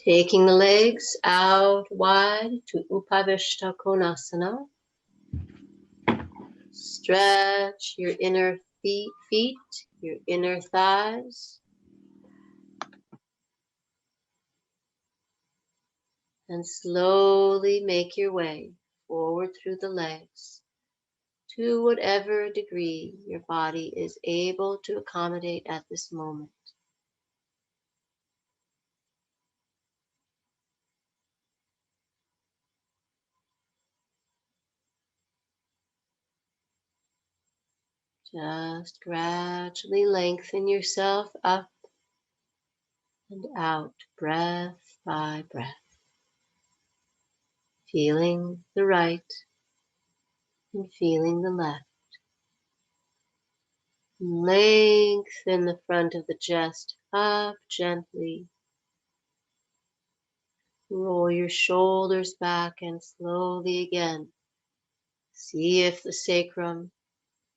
Taking the legs out wide to Upavishta Konasana. Stretch your inner feet, your inner thighs. And slowly make your way forward through the legs to whatever degree your body is able to accommodate at this moment. Just gradually lengthen yourself up and out, breath by breath. Feeling the right and feeling the left. Lengthen the front of the chest up gently. Roll your shoulders back and slowly again. See if the sacrum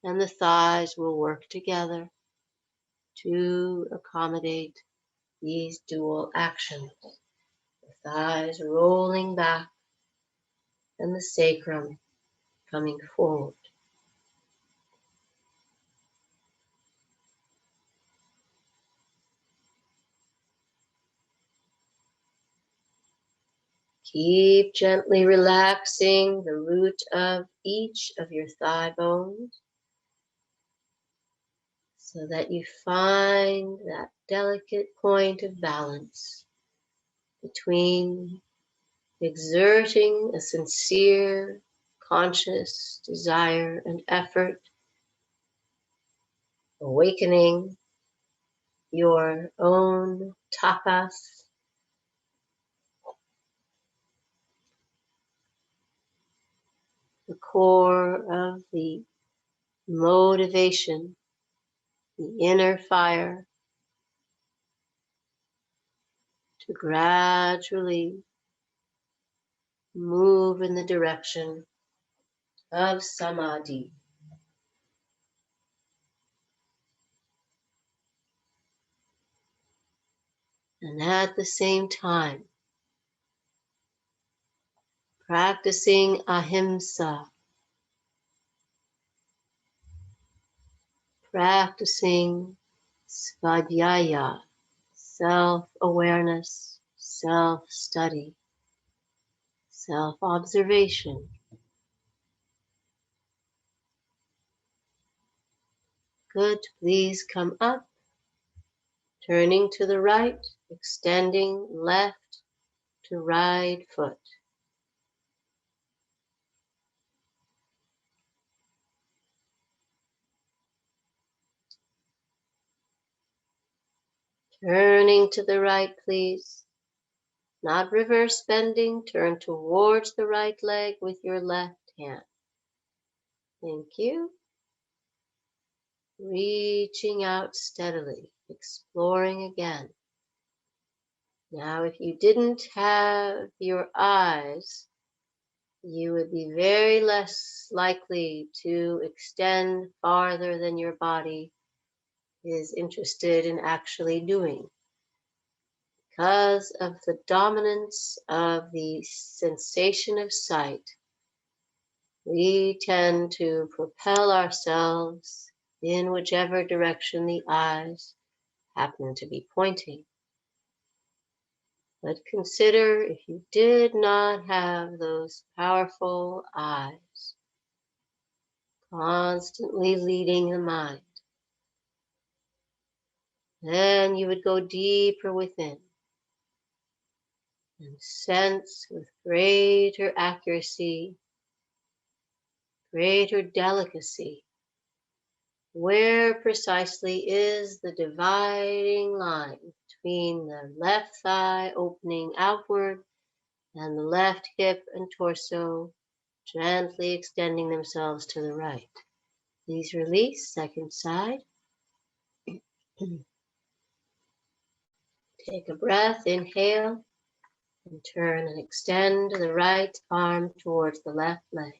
and the thighs will work together to accommodate these dual actions. The thighs rolling back and the sacrum coming forward. Keep gently relaxing the root of each of your thigh bones so that you find that delicate point of balance between exerting a sincere, conscious desire and effort, awakening your own tapas, the core of the motivation, the inner fire, to gradually move in the direction of samadhi. And at the same time, practicing ahimsa, practicing svadhyaya, self-awareness, self-study, self-observation. Good, please come up, turning to the right, extending left to right foot. Turning to the right, please. Not reverse bending, turn towards the right leg with your left hand. Thank you. Reaching out steadily, exploring again. Now, if you didn't have your eyes, you would be very less likely to extend farther than your body is interested in actually doing. Because of the dominance of the sensation of sight, we tend to propel ourselves in whichever direction the eyes happen to be pointing. But consider if you did not have those powerful eyes constantly leading the mind, then you would go deeper within and sense with greater accuracy, greater delicacy, where precisely is the dividing line between the left thigh opening outward and the left hip and torso gently extending themselves to the right. Please release, second side. Take a breath, inhale, and turn and extend the right arm towards the left leg.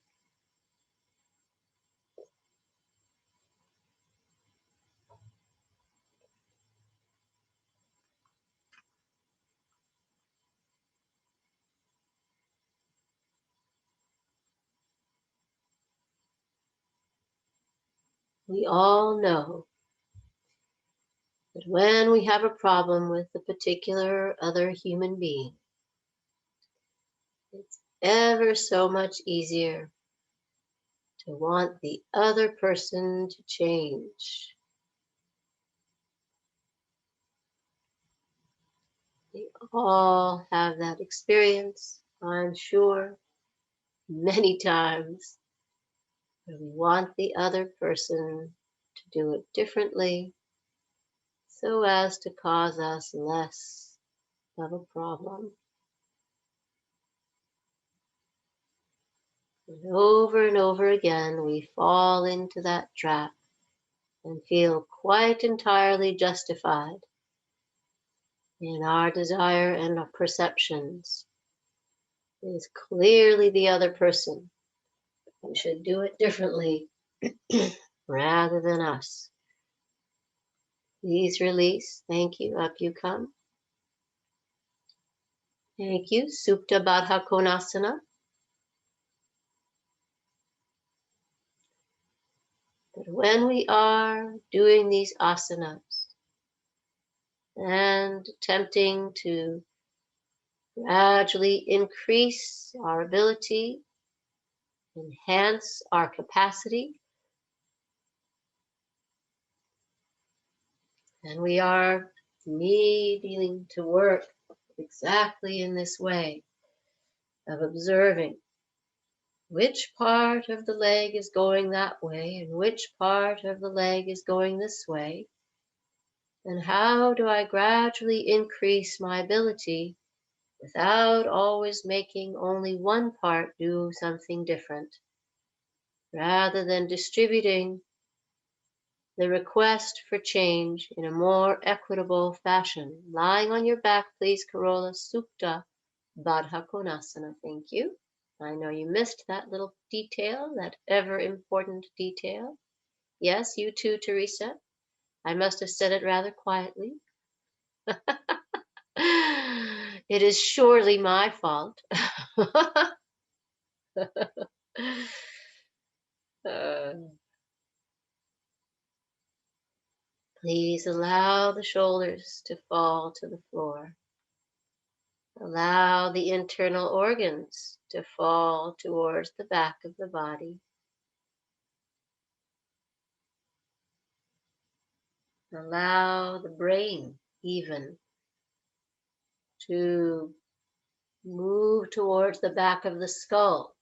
We all know that when we have a problem with a particular other human being, it's ever so much easier to want the other person to change. We all have that experience, I'm sure, many times, where we want the other person to do it differently so as to cause us less of a problem. And over again, we fall into that trap and feel quite entirely justified in our desire and our perceptions. It is clearly the other person who should do it differently rather than us. Please release. Thank you. Up you come. Thank you. Supta Baddha Konasana. But when we are doing these asanas and attempting to gradually increase our ability, enhance our capacity, and we are needing to work exactly in this way of observing which part of the leg is going that way and which part of the leg is going this way, and how do I gradually increase my ability without always making only one part do something different, rather than distributing the request for change in a more equitable fashion. Lying on your back, please, Karola. Supta Baddha Konasana. Thank you. I know you missed that little detail, that ever important detail. Yes, you too, Teresa. I must have said it rather quietly. It is surely my fault. uh, Please allow the shoulders to fall to the floor. Allow the internal organs to fall towards the back of the body. Allow the brain even to move towards the back of the skull.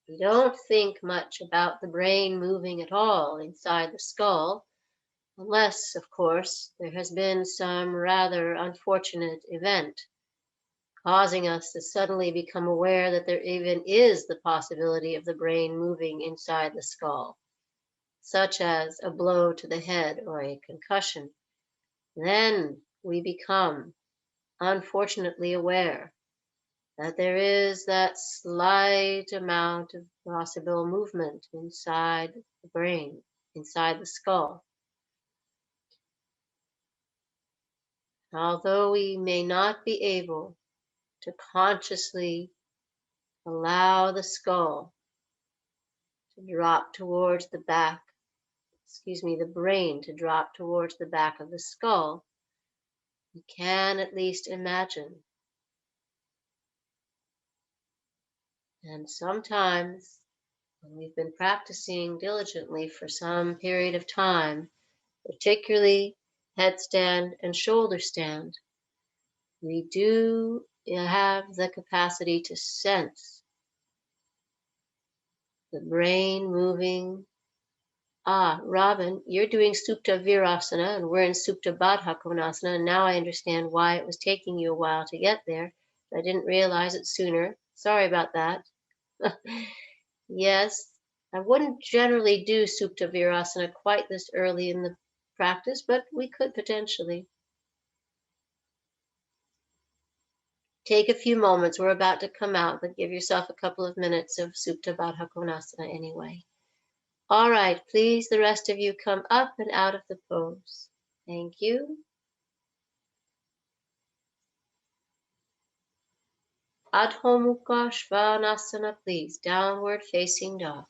We don't think much about the brain moving at all inside the skull, unless, of course, there has been some rather unfortunate event causing us to suddenly become aware that there even is the possibility of the brain moving inside the skull, such as a blow to the head or a concussion. Then we become, unfortunately, aware that there is that slight amount of possible movement inside the brain, inside the skull. Although we may not be able to consciously allow the skull to drop towards the back, the brain to drop towards the back of the skull, we can at least imagine. And sometimes, when we've been practicing diligently for some period of time, particularly headstand and shoulder stand, we do have the capacity to sense the brain moving. Robin, you're doing Supta Virasana and we're in Supta Baddha Konasana, and now I understand why it was taking you a while to get there. I didn't realize it sooner. Sorry about that. Yes, I wouldn't generally do Supta Virasana quite this early in the practice, but we could potentially. Take a few moments. We're about to come out, but give yourself a couple of minutes of Supta Baddha Konasana anyway. All right, please, the rest of you come up and out of the pose. Thank you. Adho Mukha Svanasana, please. Downward facing dog.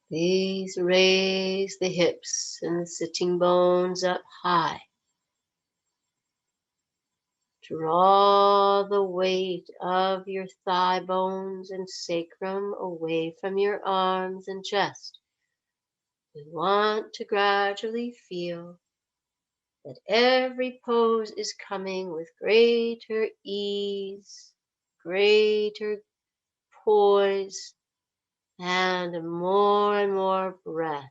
Please raise the hips and the sitting bones up high. Draw the weight of your thigh bones and sacrum away from your arms and chest. We want to gradually feel that every pose is coming with greater ease, greater poise, and more breath.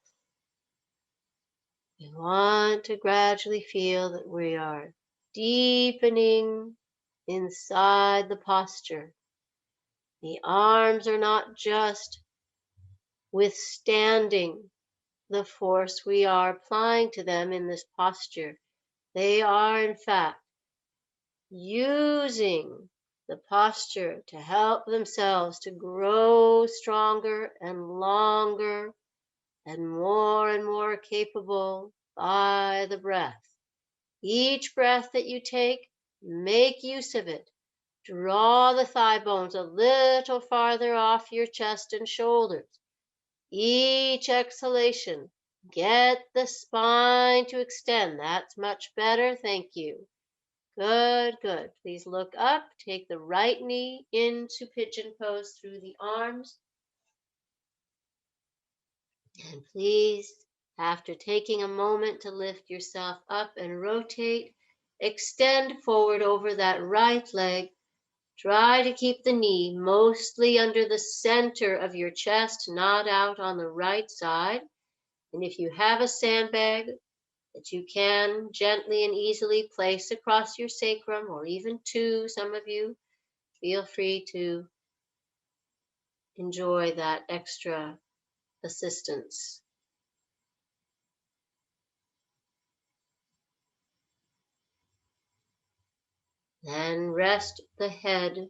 We want to gradually feel that we are deepening inside the posture. The arms are not just withstanding the force we are applying to them in this posture. They are, in fact, using the posture to help themselves to grow stronger and longer and more capable by the breath. Each breath that you take, make use of it. Draw the thigh bones a little farther off your chest and shoulders. Each exhalation, get the spine to extend. That's much better. Thank you. Good, good. Please look up. Take the right knee into pigeon pose through the arms. And please, after taking a moment to lift yourself up and rotate, extend forward over that right leg. Try to keep the knee mostly under the center of your chest, not out on the right side. And if you have a sandbag that you can gently and easily place across your sacrum, or even two, some of you, feel free to enjoy that extra assistance. Then rest the head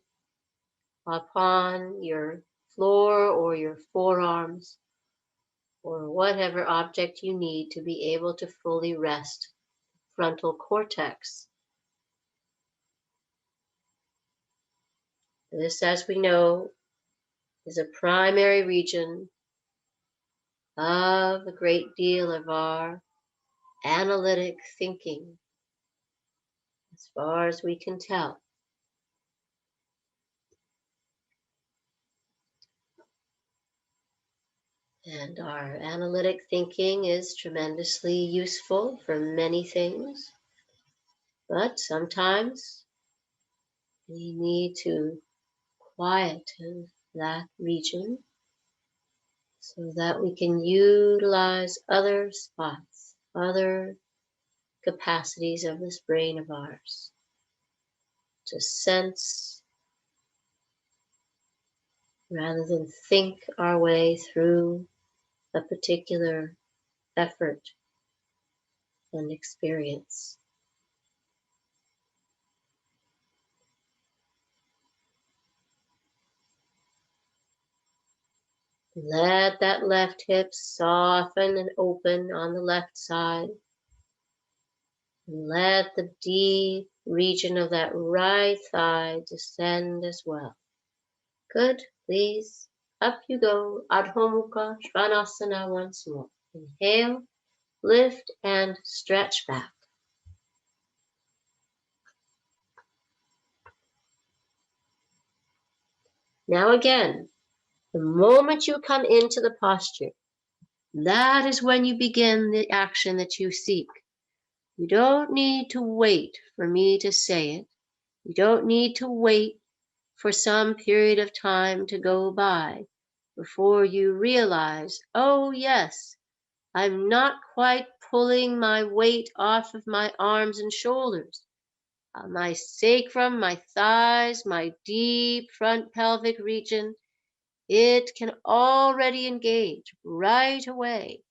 upon your floor or your forearms or whatever object you need to be able to fully rest the frontal cortex. This, as we know, is a primary region of a great deal of our analytic thinking, as far as we can tell. And our analytic thinking is tremendously useful for many things, but sometimes we need to quieten that region so that we can utilize other spots, other capacities of this brain of ours to sense rather than think our way through a particular effort and experience. Let that left hip soften and open on the left side. And let the deep region of that right thigh descend as well. Good, please. Up you go. Adho Mukha Svanasana once more. Inhale, lift, and stretch back. Now again, the moment you come into the posture, that is when you begin the action that you seek. You don't need to wait for me to say it. You don't need to wait for some period of time to go by before you realize, oh yes, I'm not quite pulling my weight off of my arms and shoulders. My sacrum, my thighs, my deep front pelvic region, it can already engage right away.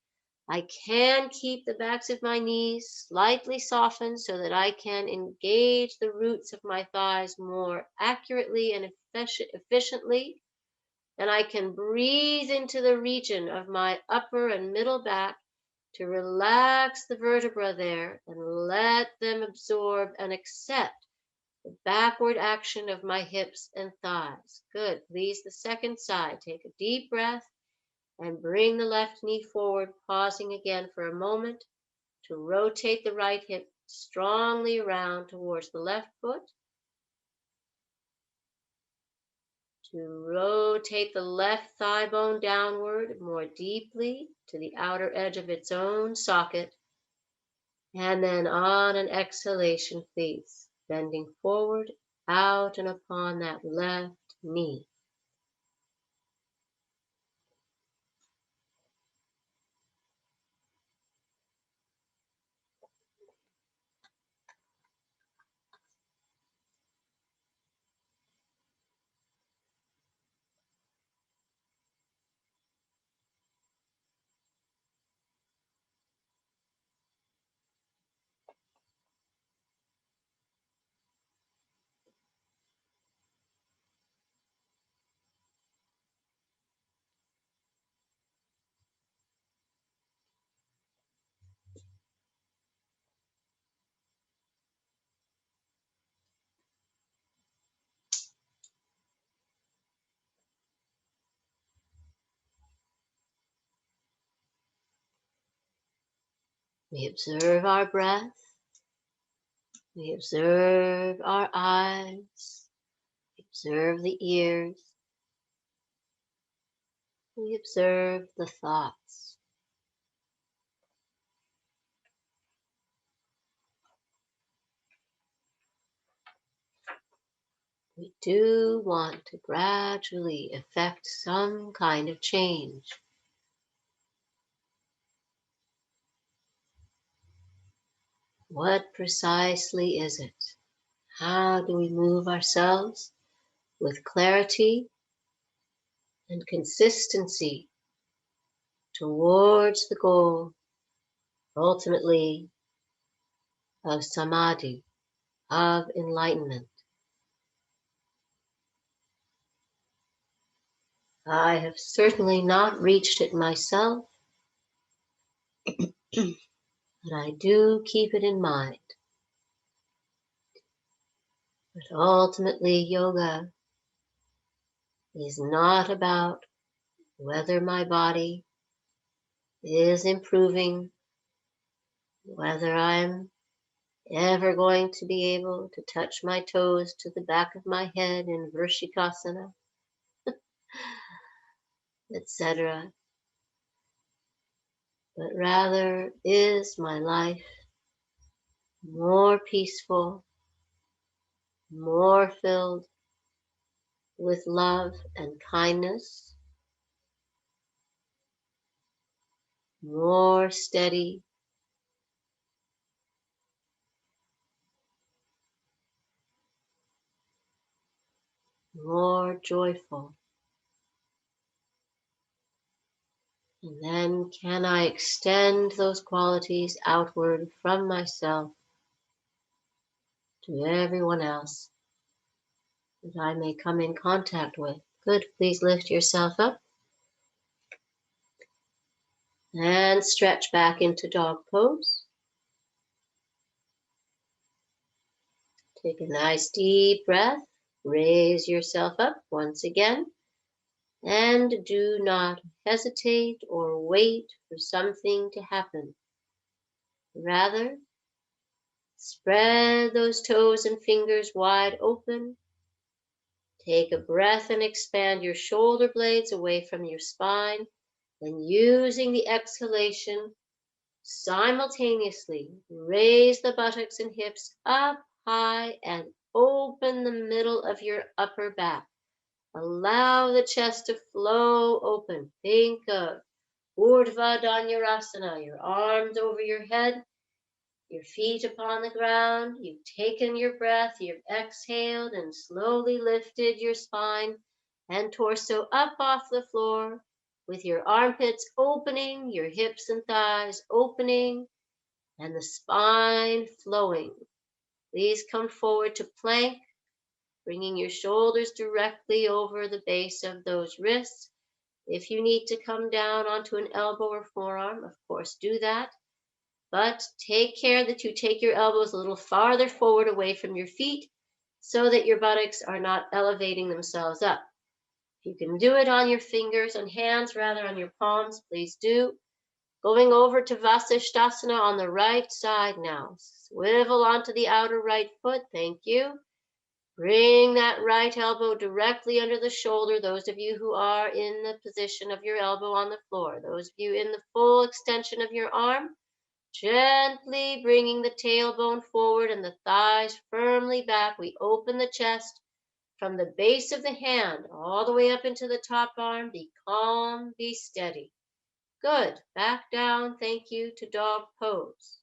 I can keep the backs of my knees slightly softened so that I can engage the roots of my thighs more accurately and efficiently. And I can breathe into the region of my upper and middle back to relax the vertebra there and let them absorb and accept the backward action of my hips and thighs. Good. Please, the second side. Take a deep breath. And bring the left knee forward, pausing again for a moment to rotate the right hip strongly around towards the left foot, to rotate the left thigh bone downward more deeply to the outer edge of its own socket. And then on an exhalation, please, bending forward, out and upon that left knee. We observe our breath. We observe our eyes. We observe the ears. We observe the thoughts. We do want to gradually effect some kind of change. What precisely is it? How do we move ourselves with clarity and consistency towards the goal, ultimately, of samadhi, of enlightenment? I have certainly not reached it myself, but I do keep it in mind. But ultimately, yoga is not about whether my body is improving, whether I'm ever going to be able to touch my toes to the back of my head in Vrishikasana, etc. But rather, is my life more peaceful, more filled with love and kindness, more steady, more joyful? And then can I extend those qualities outward from myself to everyone else that I may come in contact with? Good. Please lift yourself up and stretch back into dog pose. Take a nice deep breath. Raise yourself up once again. And do not hesitate or wait for something to happen. Rather, spread those toes and fingers wide open. Take a breath and expand your shoulder blades away from your spine. And using the exhalation, simultaneously raise the buttocks and hips up high and open the middle of your upper back. Allow the chest to flow open. Think of Urdhva Dhanurasana, your arms over your head, your feet upon the ground. You've taken your breath, you've exhaled and slowly lifted your spine and torso up off the floor with your armpits opening, your hips and thighs opening, and the spine flowing. Please come forward to plank, bringing your shoulders directly over the base of those wrists. If you need to come down onto an elbow or forearm, of course, do that. But take care that you take your elbows a little farther forward away from your feet so that your buttocks are not elevating themselves up. You can do it on your fingers and hands, rather on your palms, please do. Going over to Vasishtasana on the right side now. Swivel onto the outer right foot, thank you. Bring that right elbow directly under the shoulder, those of you who are in the position of your elbow on the floor. Those of you in the full extension of your arm, gently bringing the tailbone forward and the thighs firmly back. We open the chest from the base of the hand all the way up into the top arm. Be calm, be steady. Good. Back down, thank you, to dog pose.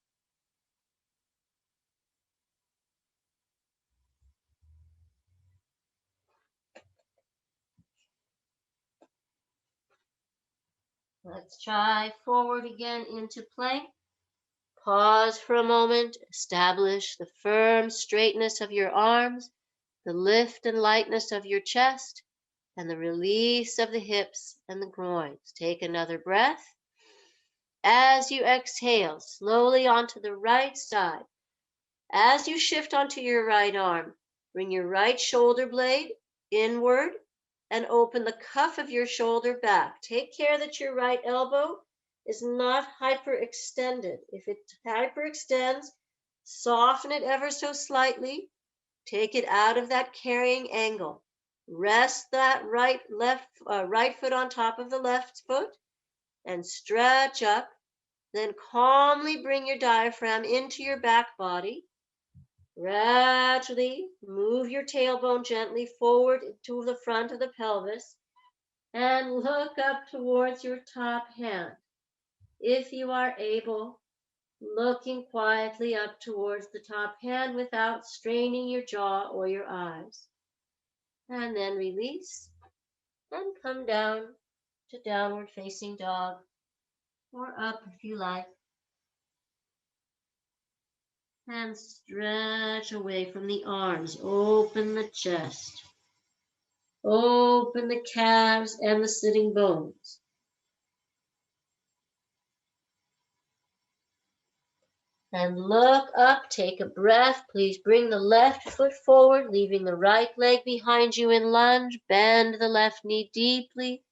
Let's try forward again into plank. Pause for a moment. Establish the firm straightness of your arms, the lift and lightness of your chest, and the release of the hips and the groins. Take another breath. As you exhale, slowly onto the right side. As you shift onto your right arm, bring your right shoulder blade inward and open the cuff of your shoulder back. Take care that your right elbow is not hyperextended. If it hyperextends, soften it ever so slightly. Take it out of that carrying angle. Rest that right foot on top of the left foot and stretch up. Then calmly bring your diaphragm into your back body. Gradually move your tailbone gently forward to the front of the pelvis and look up towards your top hand. If you are able, looking quietly up towards the top hand without straining your jaw or your eyes. And then release and come down to downward facing dog, or up if you like. And stretch away from the arms. Open the chest. Open the calves and the sitting bones. And look up, take a breath. Please bring the left foot forward, leaving the right leg behind you in lunge. Bend the left knee deeply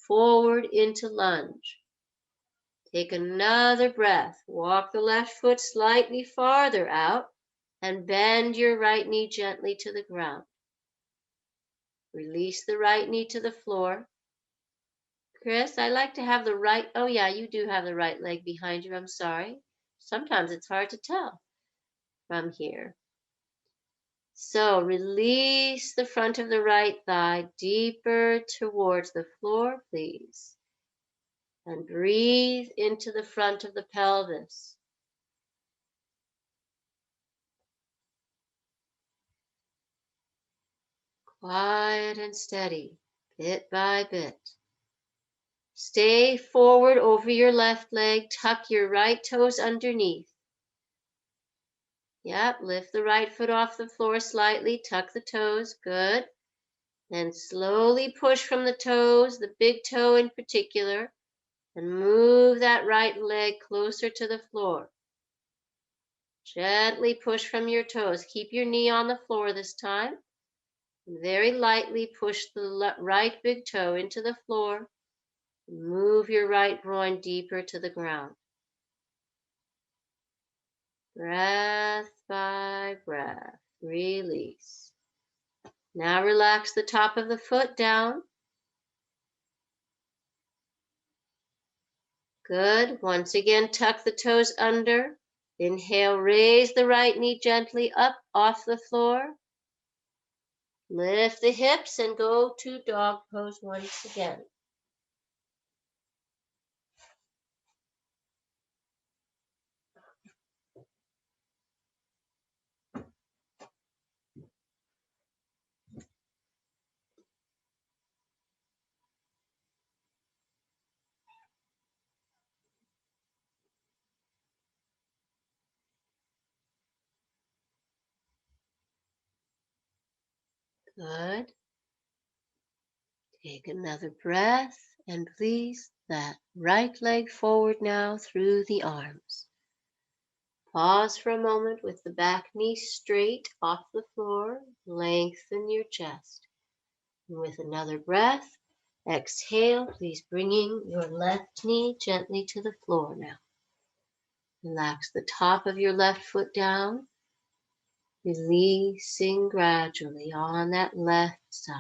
forward into lunge. Take another breath. Walk the left foot slightly farther out and bend your right knee gently to the ground. Release the right knee to the floor. Chris, I like to have the right, oh yeah, you do have the right leg behind you, I'm sorry. Sometimes it's hard to tell from here. So release the front of the right thigh deeper towards the floor, please. And breathe into the front of the pelvis. Quiet and steady, bit by bit. Stay forward over your left leg, tuck your right toes underneath. Yep, lift the right foot off the floor slightly, tuck the toes, good. Then slowly push from the toes, the big toe in particular, and move that right leg closer to the floor. Gently push from your toes. Keep your knee on the floor this time. Very lightly push the right big toe into the floor. Move your right groin deeper to the ground. Breath by breath, release. Now relax the top of the foot down. Good. Once again, tuck the toes under. Inhale, raise the right knee gently up off the floor. Lift the hips and go to dog pose once again. Good. Take another breath and please that right leg forward now through the arms. Pause for a moment with the back knee straight off the floor. Lengthen your chest. And with another breath, exhale, please bringing your left knee gently to the floor now. Relax the top of your left foot down, releasing gradually on that left side.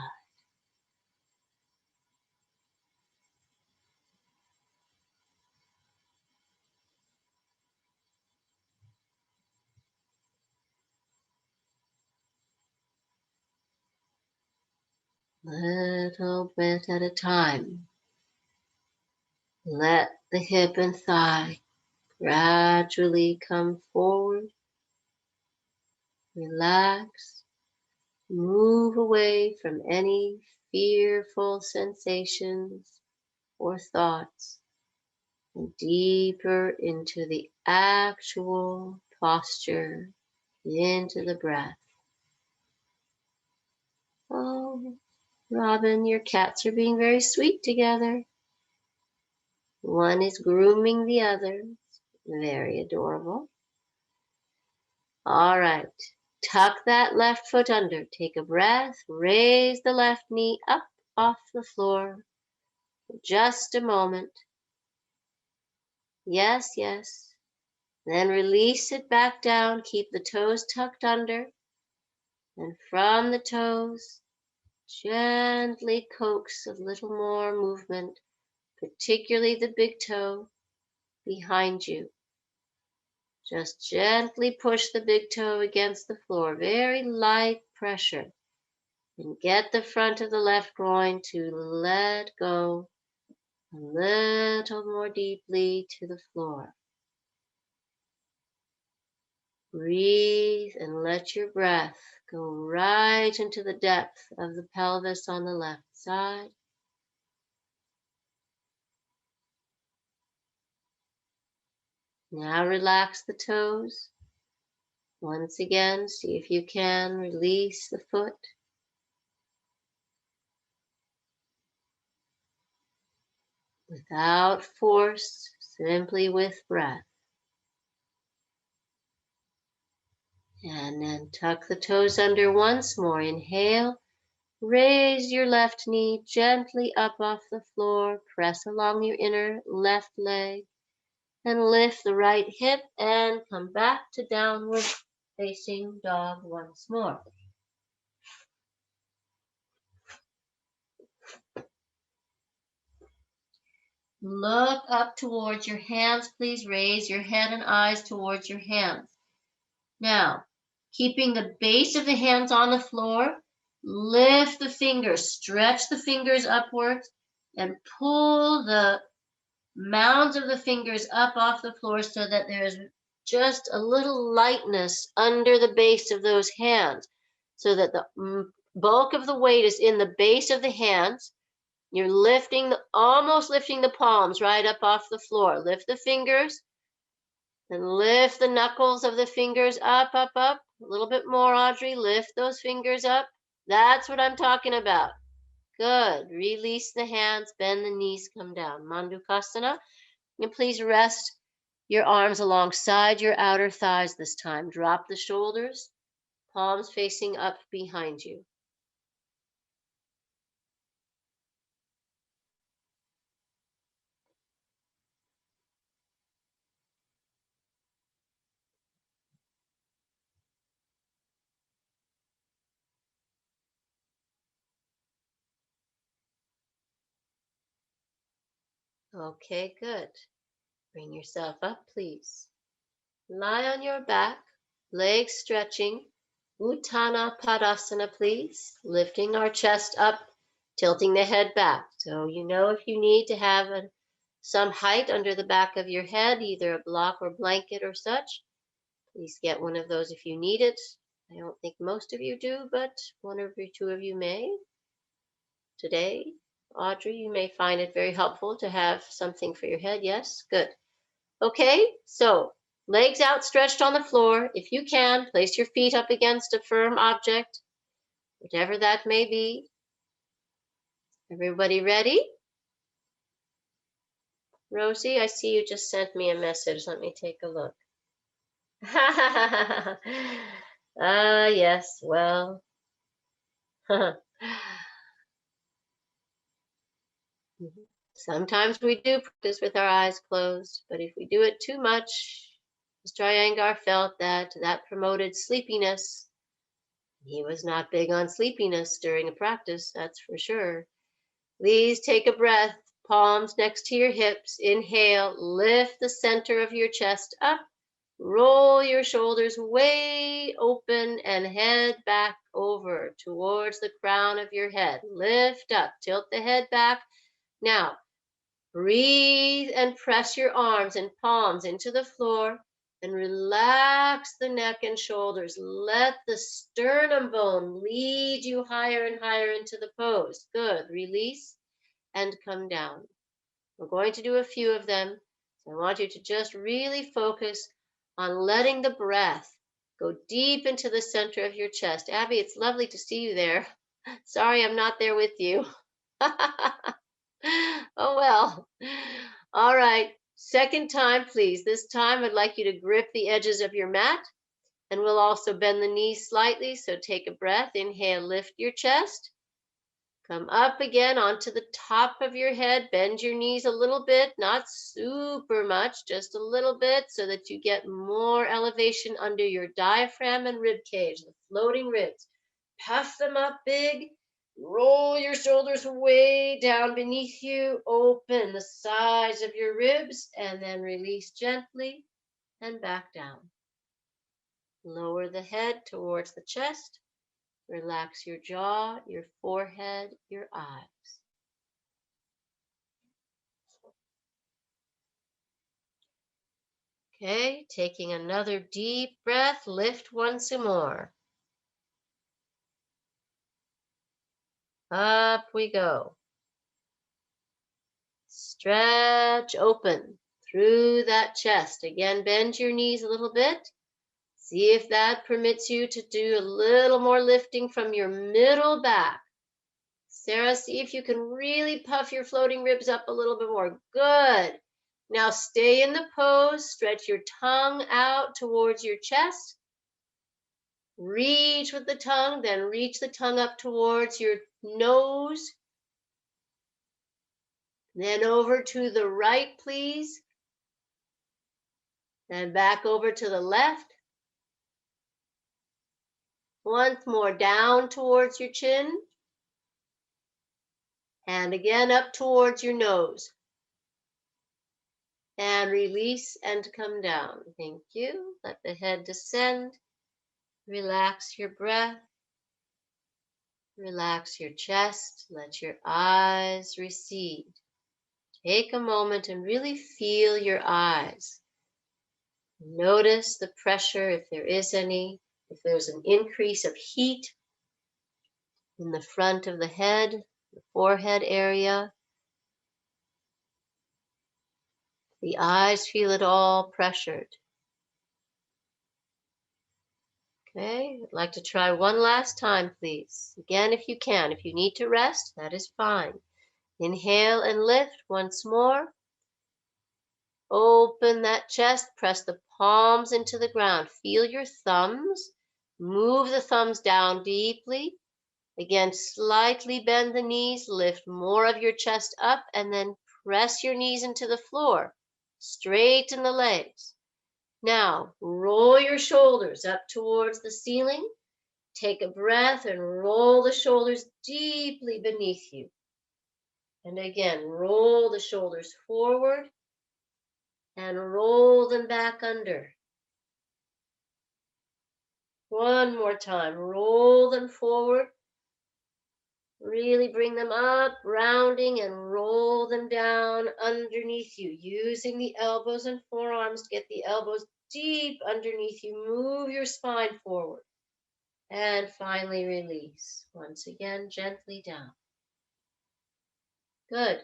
Little bit at a time. Let the hip and thigh gradually come forward. Relax. Move away from any fearful sensations or thoughts and deeper into the actual posture, into the breath. Oh, Robin, your cats are being very sweet together. One is grooming the other. Very adorable. All right. Tuck that left foot under. Take a breath. Raise the left knee up off the floor. Just a moment. Yes, yes. Then release it back down. Keep the toes tucked under. And from the toes, gently coax a little more movement, particularly the big toe behind you. Just gently push the big toe against the floor, very light pressure, and get the front of the left groin to let go a little more deeply to the floor. Breathe and let your breath go right into the depth of the pelvis on the left side. Now relax the toes. Once again, see if you can release the foot. Without force, simply with breath. And then tuck the toes under once more. Inhale. Raise your left knee gently up off the floor. Press along your inner left leg. And lift the right hip and come back to downward facing dog once more. Look up towards your hands. Please raise your head and eyes towards your hands. Now, keeping the base of the hands on the floor, lift the fingers, stretch the fingers upwards, and pull the mounds of the fingers up off the floor so that there's just a little lightness under the base of those hands, so that the bulk of the weight is in the base of the hands. You're almost lifting the palms right up off the floor. Lift the fingers and lift the knuckles of the fingers up, up, up. A little bit more, Audrey. Lift those fingers up. That's what I'm talking about. Good. Release the hands, bend the knees, come down. Mandukasana. And please rest your arms alongside your outer thighs this time. Drop the shoulders, palms facing up behind you. Okay, good. Bring yourself up, please. Lie on your back, legs stretching. Uttana Padasana, please. Lifting our chest up, tilting the head back. So you know if you need to have some height under the back of your head, either a block or blanket or such, please get one of those if you need it. I don't think most of you do, but one or two of you may. Today, Audrey, you may find it very helpful to have something for your head. Yes, good. Okay, so legs outstretched on the floor. If you can, place your feet up against a firm object, whatever that may be. Everybody ready? Rosie, I see you just sent me a message. Let me take a look. Yes, well. Sometimes we do practice with our eyes closed, but if we do it too much, Mr. Iyengar felt that that promoted sleepiness. He was not big on sleepiness during a practice, that's for sure. Please take a breath, palms next to your hips. Inhale, lift the center of your chest up. Roll your shoulders way open and head back over towards the crown of your head. Lift up, tilt the head back. Now, breathe and press your arms and palms into the floor and relax the neck and shoulders. Let the sternum bone lead you higher and higher into the pose. Good. Release and come down. We're going to do a few of them. So I want you to just really focus on letting the breath go deep into the center of your chest. Abby, it's lovely to see you there. Sorry I'm not there with you. Oh, well. All right. Second time, please. This time, I'd like you to grip the edges of your mat, and we'll also bend the knees slightly. So take a breath. Inhale, lift your chest. Come up again onto the top of your head. Bend your knees a little bit, not super much, just a little bit, so that you get more elevation under your diaphragm and rib cage, the floating ribs. Puff them up big. Roll your shoulders way down beneath you. Open the sides of your ribs and then release gently and back down. Lower the head towards the chest. Relax your jaw, your forehead, your eyes. Okay, taking another deep breath. Lift once more. Up we go. Stretch open through that chest. Again, bend your knees a little bit. See if that permits you to do a little more lifting from your middle back. Sarah, see if you can really puff your floating ribs up a little bit more. Good. Now stay in the pose. Stretch your tongue out towards your chest. Reach with the tongue, then reach the tongue up towards your nose. Then over to the right, please. Then back over to the left. Once more, down towards your chin. And again up towards your nose. And release and come down. Thank you. Let the head descend. Relax your breath. Relax your chest. Let your eyes recede. Take a moment and really feel your eyes. Notice the pressure, if there is any, if there's an increase of heat in the front of the head, the forehead area. The eyes feel it all pressured. Okay, I'd like to try one last time, please. Again, if you can. If you need to rest, that is fine. Inhale and lift once more. Open that chest, press the palms into the ground. Feel your thumbs. Move the thumbs down deeply. Again, slightly bend the knees, lift more of your chest up, and then press your knees into the floor. Straighten the legs. Now, roll your shoulders up towards the ceiling. Take a breath and roll the shoulders deeply beneath you. And again, roll the shoulders forward and roll them back under. One more time, roll them forward. Really bring them up, rounding, and roll them down underneath you, using the elbows and forearms to get the elbows deep underneath you. Move your spine forward. And finally release. Once again, gently down. Good.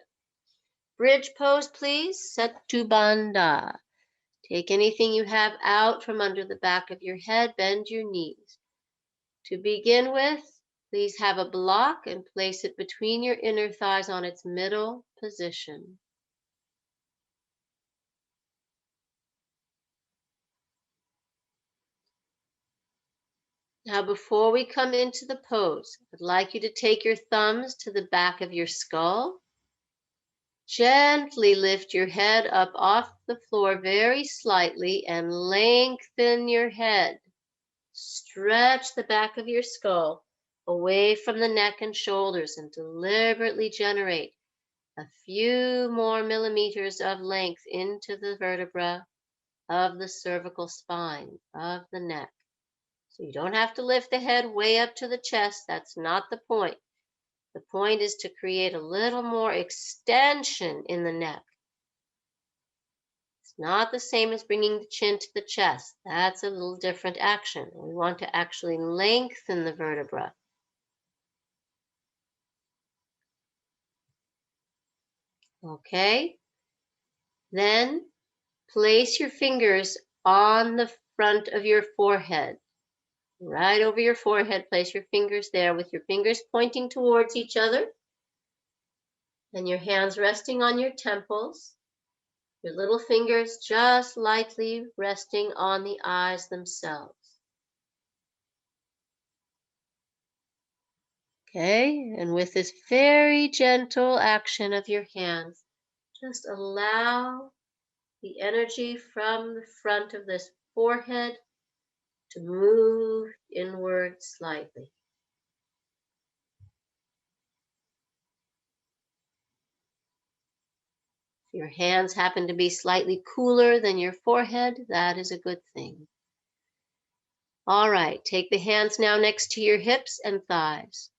Bridge pose, please. Setu Bandha. Take anything you have out from under the back of your head. Bend your knees. To begin with, please have a block and place it between your inner thighs on its middle position. Now, before we come into the pose, I'd like you to take your thumbs to the back of your skull Gently lift your head up off the floor very slightly and lengthen your head. Stretch the back of your skull away from the neck and shoulders and deliberately generate a few more millimeters of length into the vertebra of the cervical spine of the neck. So you don't have to lift the head way up to the chest. That's not the point. The point is to create a little more extension in the neck. It's not the same as bringing the chin to the chest. That's a little different action. We want to actually lengthen the vertebra. Okay? Then place your fingers on the front of your forehead. Right over your forehead, place your fingers there with your fingers pointing towards each other and your hands resting on your temples. Your little fingers just lightly resting on the eyes themselves. Okay, and with this very gentle action of your hands, just allow the energy from the front of this forehead to move inward slightly. If your hands happen to be slightly cooler than your forehead, that is a good thing. All right, take the hands now next to your hips and thighs.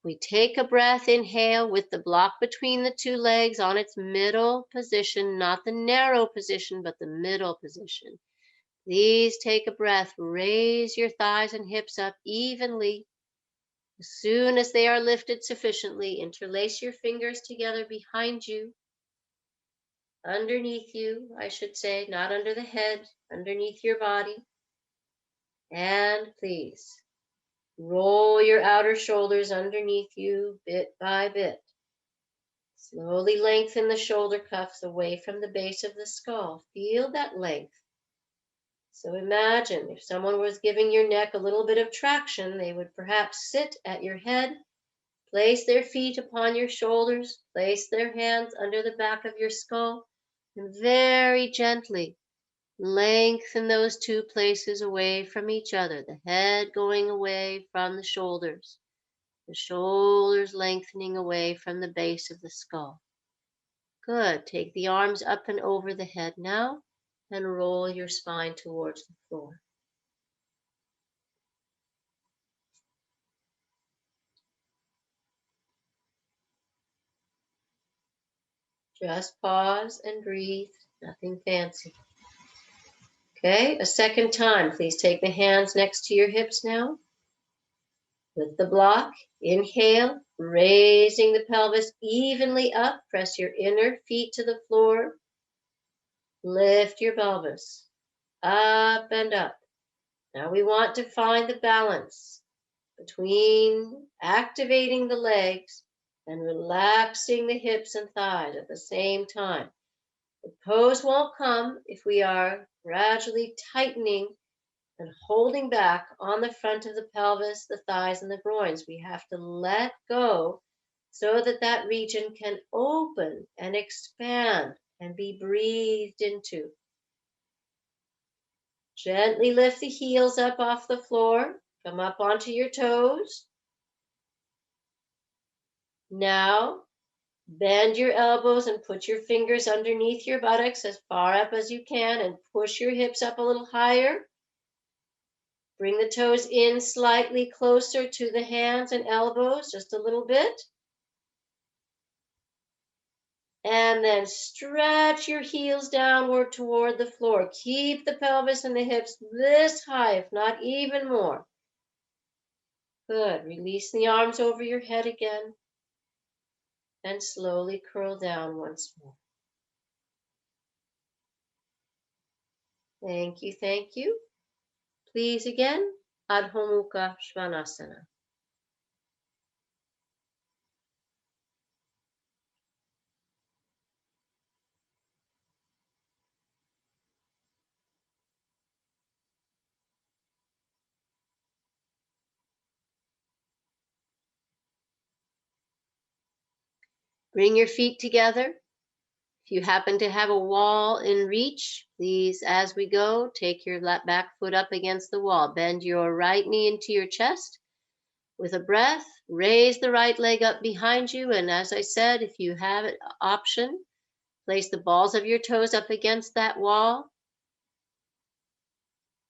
We take a breath, inhale with the block between the two legs on its middle position, not the narrow position, but the middle position. Please take a breath, raise your thighs and hips up evenly. As soon as they are lifted sufficiently, interlace your fingers together behind you, underneath you, I should say, not under the head, underneath your body. And please roll your outer shoulders underneath you bit by bit. Slowly lengthen the shoulder cuffs away from the base of the skull. Feel that length. So imagine if someone was giving your neck a little bit of traction, they would perhaps sit at your head, place their feet upon your shoulders, place their hands under the back of your skull, and very gently lengthen those two places away from each other, the head going away from the shoulders lengthening away from the base of the skull. Good. Take the arms up and over the head now and roll your spine towards the floor. Just pause and breathe, nothing fancy. Okay, a second time. Please take the hands next to your hips now. With the block, inhale, raising the pelvis evenly up. Press your inner feet to the floor. Lift your pelvis up and up. Now we want to find the balance between activating the legs and relaxing the hips and thighs at the same time. The pose won't come if we are gradually tightening and holding back on the front of the pelvis, the thighs, and the groins. We have to let go so that that region can open and expand and be breathed into. Gently lift the heels up off the floor. Come up onto your toes. Now, bend your elbows and put your fingers underneath your buttocks as far up as you can and push your hips up a little higher. Bring the toes in slightly closer to the hands and elbows, just a little bit. And then stretch your heels downward toward the floor. Keep the pelvis and the hips this high, if not even more. Good. Release the arms over your head again. And slowly curl down once more. Thank you, thank you. Please again, Adho Mukha Svanasana. Bring your feet together. If you happen to have a wall in reach, please, as we go, take your back foot up against the wall. Bend your right knee into your chest. With a breath, raise the right leg up behind you. And as I said, if you have an option, place the balls of your toes up against that wall.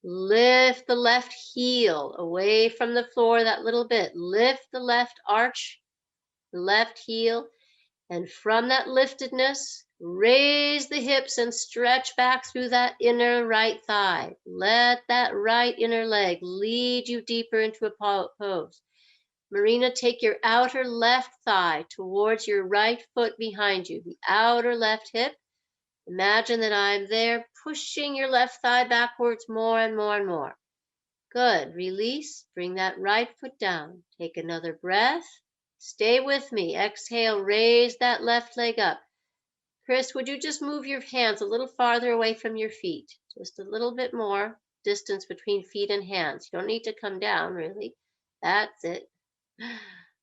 Lift the left heel away from the floor that little bit. Lift the left arch, the left heel. And from that liftedness, raise the hips and stretch back through that inner right thigh. Let that right inner leg lead you deeper into a pose. Marina, take your outer left thigh towards your right foot behind you, the outer left hip. Imagine that I'm there pushing your left thigh backwards more and more and more. Good. Release. Bring that right foot down. Take another breath. Stay with me. Exhale. Raise that left leg up. Chris, would you just move your hands a little farther away from your feet? Just a little bit more distance between feet and hands. You don't need to come down, really. That's it. At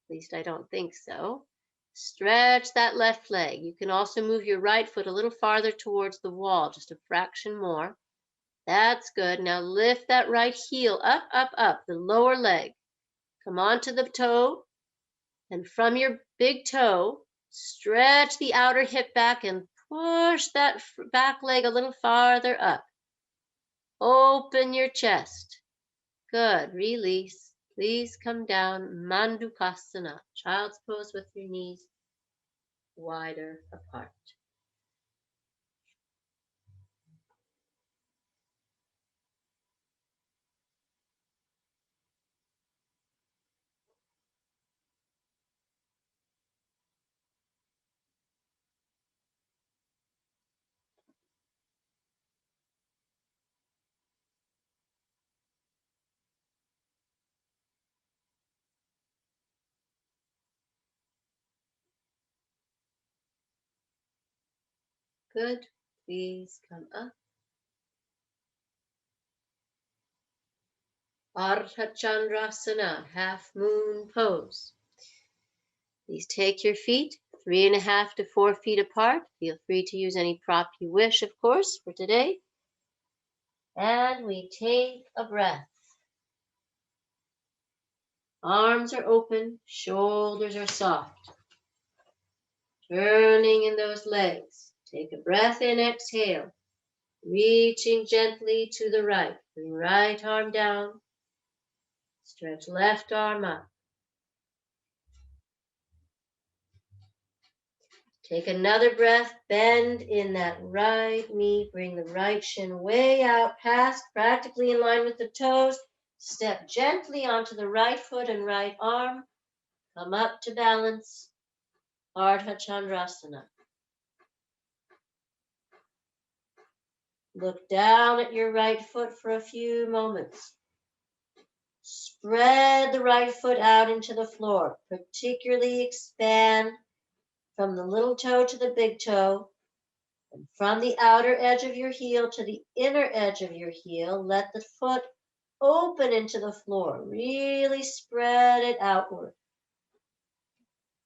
least I don't think so. Stretch that left leg. You can also move your right foot a little farther towards the wall, just a fraction more. That's good. Now lift that right heel up, up, up, the lower leg. Come onto the toe, and from your big toe, stretch the outer hip back and push that back leg a little farther up. Open your chest. Good. Release. Please come down. Mandukasana. Child's pose with your knees wider apart. Good. Please come up. Ardha Chandrasana, half moon pose. Please take your feet 3.5 to 4 feet apart. Feel free to use any prop you wish, of course, for today. And we take a breath. Arms are open, shoulders are soft. Turning in those legs. Take a breath in, exhale. Reaching gently to the right. Bring right arm down. Stretch left arm up. Take another breath, bend in that right knee, bring the right shin way out past, practically in line with the toes. Step gently onto the right foot and right arm. Come up to balance, Ardha Chandrasana. Look down at your right foot for a few moments. Spread the right foot out into the floor, particularly expand from the little toe to the big toe. And from the outer edge of your heel to the inner edge of your heel, let the foot open into the floor. Really spread it outward.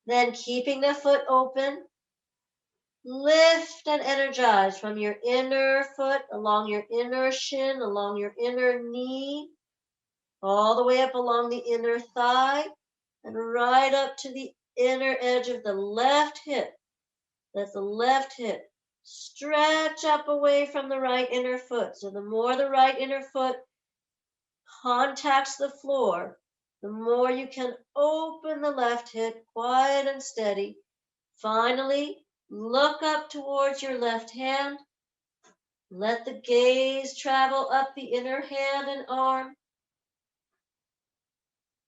Then keeping the foot open, lift and energize from your inner foot, along your inner shin, along your inner knee, all the way up along the inner thigh, and right up to the inner edge of the left hip. Let the left hip stretch up away from the right inner foot. So the more the right inner foot contacts the floor, the more you can open the left hip, quiet and steady. Finally, look up towards your left hand. Let the gaze travel up the inner hand and arm.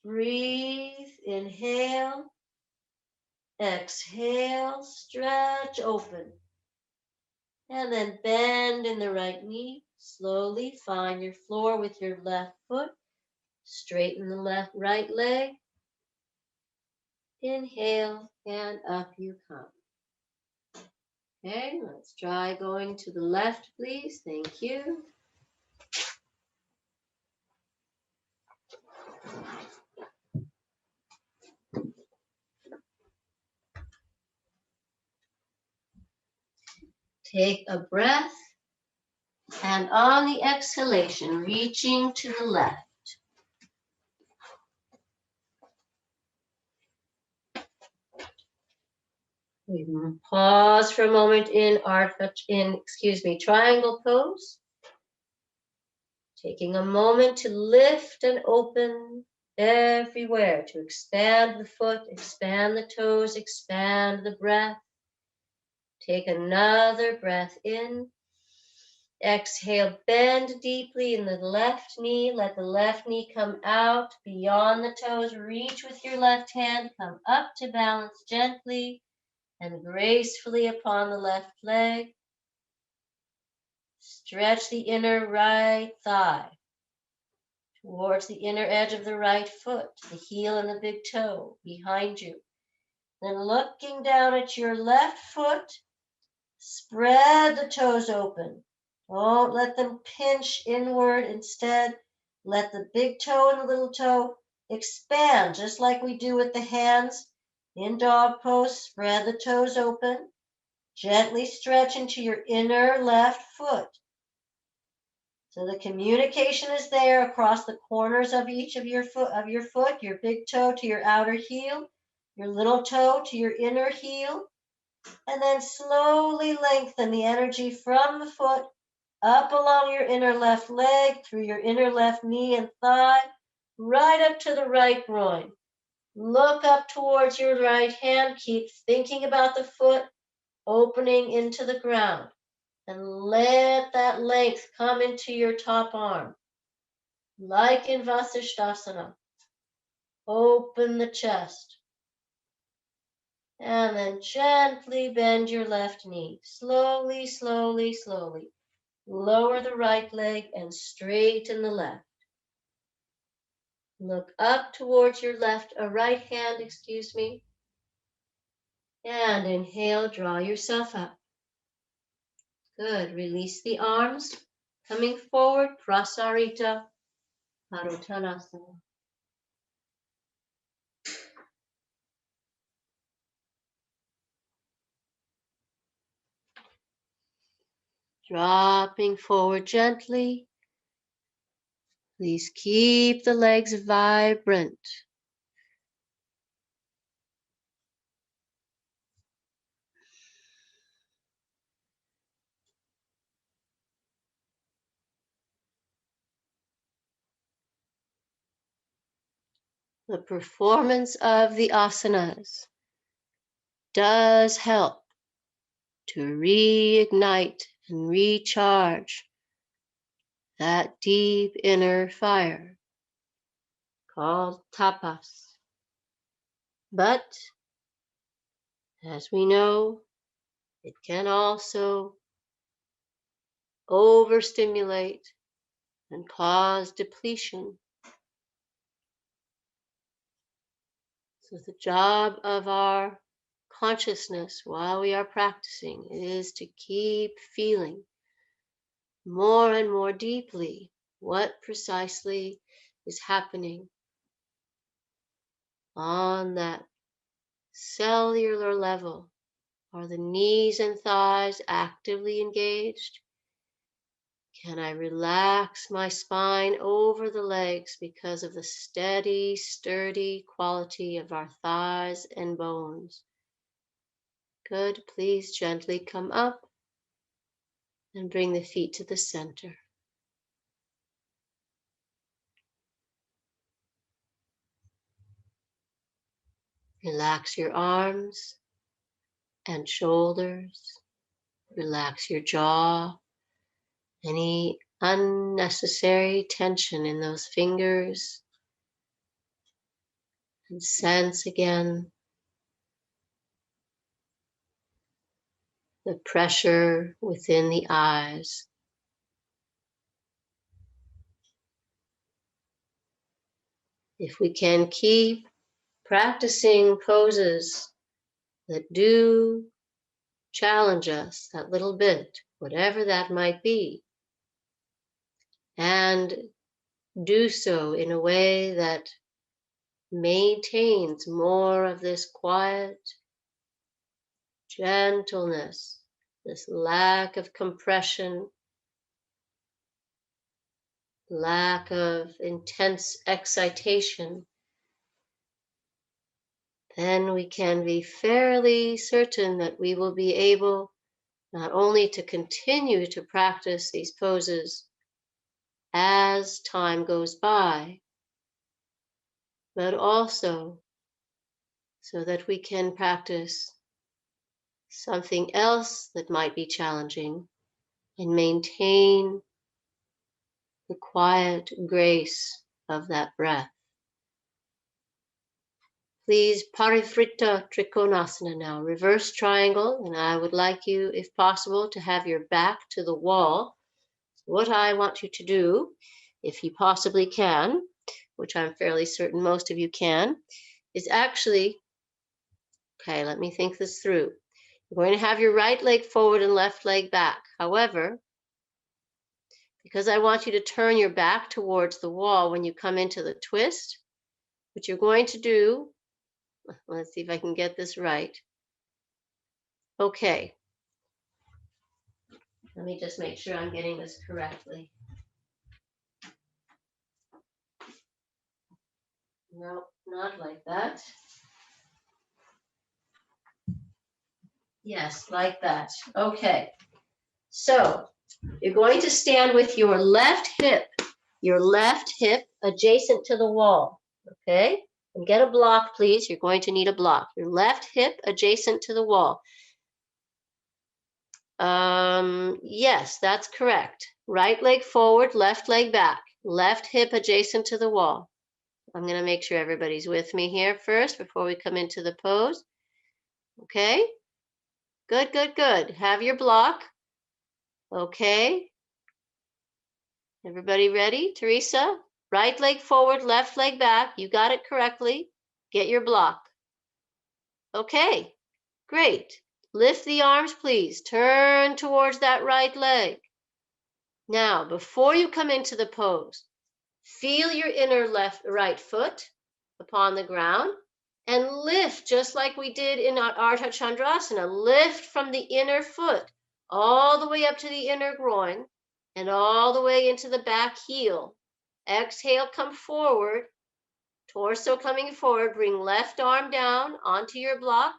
Breathe, inhale, exhale, stretch open. And then bend in the right knee. Slowly find your floor with your left foot. Straighten the right leg. Inhale, and up you come. Okay, let's try going to the left, please. Thank you. Take a breath, and on the exhalation, reaching to the left. We pause for a moment in triangle pose. Taking a moment to lift and open everywhere, to expand the foot, expand the toes, expand the breath. Take another breath in. Exhale, bend deeply in the left knee. Let the left knee come out beyond the toes. Reach with your left hand, come up to balance gently and gracefully upon the left leg. Stretch the inner right thigh towards the inner edge of the right foot, the heel and the big toe behind you. Then looking down at your left foot, spread the toes open. Don't let them pinch inward. Instead, let the big toe and the little toe expand, just like we do with the hands. In dog pose, spread the toes open. Gently stretch into your inner left foot. So the communication is there across the corners of each of your foot, your big toe to your outer heel, your little toe to your inner heel, and then slowly lengthen the energy from the foot up along your inner left leg, through your inner left knee and thigh, right up to the right groin. Look up towards your right hand. Keep thinking about the foot opening into the ground. And let that length come into your top arm. Like in Vasisthasana. Open the chest. And then gently bend your left knee. Slowly, slowly, slowly. Lower the right leg and straighten the left. Look up towards your right hand, and inhale, draw yourself up. Good, release the arms, coming forward, Prasarita, Paruttanasana. Dropping forward gently. Please keep the legs vibrant. The performance of the asanas does help to reignite and recharge that deep inner fire called tapas. But, as we know, it can also overstimulate and cause depletion. So the job of our consciousness while we are practicing is to keep feeling more and more deeply what precisely is happening on that cellular level. Are the knees and thighs actively engaged? Can I relax my spine over the legs because of the steady, sturdy quality of our thighs and bones? Good. Please gently come up and bring the feet to the center. Relax your arms and shoulders. Relax your jaw. Any unnecessary tension in those fingers. And sense again the pressure within the eyes. If we can keep practicing poses that do challenge us that little bit, whatever that might be, and do so in a way that maintains more of this quiet gentleness this lack of compression, lack of intense excitation, then we can be fairly certain that we will be able not only to continue to practice these poses as time goes by, but also so that we can practice something else that might be challenging and maintain the quiet grace of that breath. Please, Parifritta Trikonasana now, reverse triangle, and I would like you, if possible, to have your back to the wall. What I want you to do, if you possibly can, which I'm fairly certain most of you can, is actually, okay, let me think this through. You're going to have your right leg forward and left leg back. However, because I want you to turn your back towards the wall when you come into the twist, what you're going to do, let's see if I can get this right. Okay, let me just make sure I'm getting this correctly. No, not like that. Yes, like that. Okay, so you're going to stand with your left hip adjacent to the wall, okay? And get a block, please. You're going to need a block. Your left hip adjacent to the wall. Yes, that's correct. Right leg forward, left leg back. Left hip adjacent to the wall. I'm going to make sure everybody's with me here first before we come into the pose. Okay? Good, good, good. Have your block. Okay. Everybody ready? Teresa? Right leg forward, left leg back. You got it correctly. Get your block. Okay, great. Lift the arms, please. Turn towards that right leg. Now, before you come into the pose, feel your inner right foot upon the ground and lift just like we did in our Ardha Chandrasana. Lift from the inner foot all the way up to the inner groin and all the way into the back heel. Exhale, come forward, torso coming forward. Bring left arm down onto your block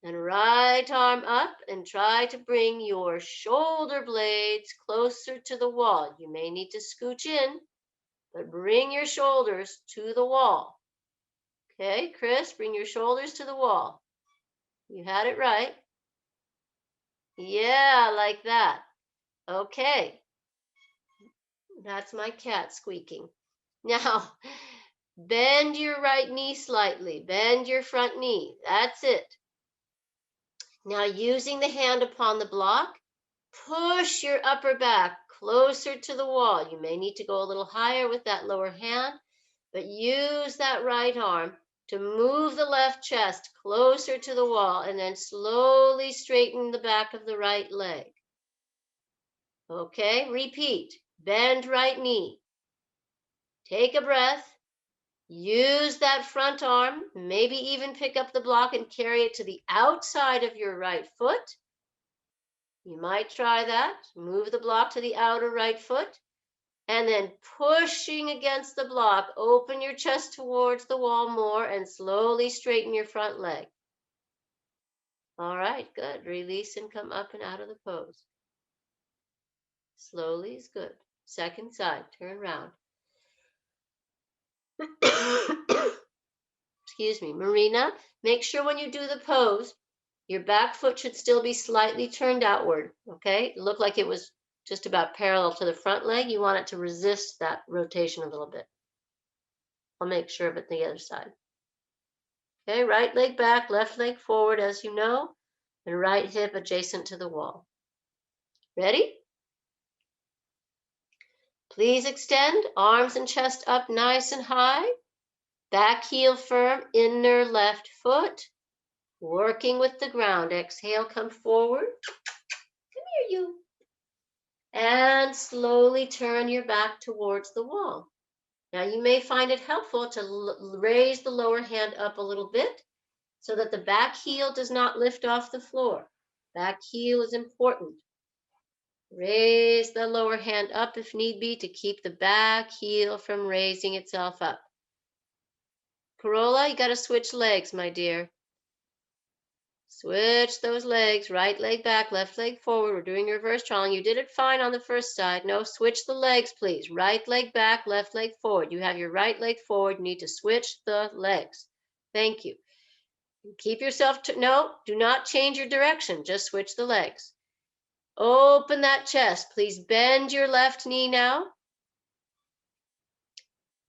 and right arm up, and try to bring your shoulder blades closer to the wall. You may need to scooch in, but bring your shoulders to the wall. Okay, Chris, bring your shoulders to the wall. You had it right. Yeah, like that. Okay. That's my cat squeaking. Now, bend your right knee slightly. Bend your front knee. That's it. Now, using the hand upon the block, push your upper back closer to the wall. You may need to go a little higher with that lower hand, but use that right arm to move the left chest closer to the wall and then slowly straighten the back of the right leg. Okay, repeat. Bend right knee. Take a breath. Use that front arm, maybe even pick up the block and carry it to the outside of your right foot. You might try that. Move the block to the outer right foot. And then pushing against the block, open your chest towards the wall more and slowly straighten your front leg. All right, good. Release and come up and out of the pose. Slowly is good. Second side, turn around. Excuse me, Marina, make sure when you do the pose, your back foot should still be slightly turned outward, okay? It looked like it was just about parallel to the front leg. You want it to resist that rotation a little bit. I'll make sure of it the other side. Okay, right leg back, left leg forward, as you know, and right hip adjacent to the wall. Ready? Please extend, arms and chest up nice and high. Back heel firm, inner left foot. Working with the ground. Exhale, come forward. Come here, you. And slowly turn your back towards the wall. Now you may find it helpful to raise the lower hand up a little bit so that the back heel does not lift off the floor. Back heel is important. Raise the lower hand up if need be to keep the back heel from raising itself up. Corolla, you got to switch legs, my dear. Switch those legs, right leg back, left leg forward. We're doing reverse trolling. You did it fine on the first side. No, switch the legs, please. Right leg back, left leg forward. You have your right leg forward. You need to switch the legs. Thank you. Keep yourself to, no, do not change your direction. Just switch the legs. Open that chest. Please bend your left knee now.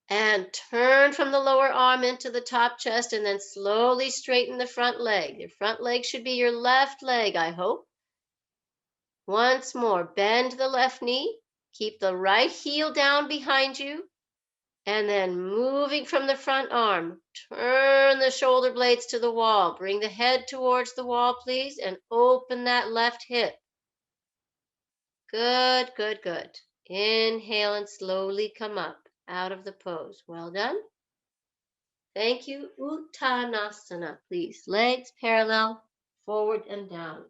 And turn from the lower arm into the top chest and then slowly straighten the front leg. Your front leg should be your left leg, I hope. Once more, bend the left knee. Keep the right heel down behind you. And then moving from the front arm, turn the shoulder blades to the wall. Bring the head towards the wall, please, and open that left hip. Good, good, good. Inhale and slowly come up out of the pose. Well done. Thank you. Uttanasana, please. Legs parallel, forward and down.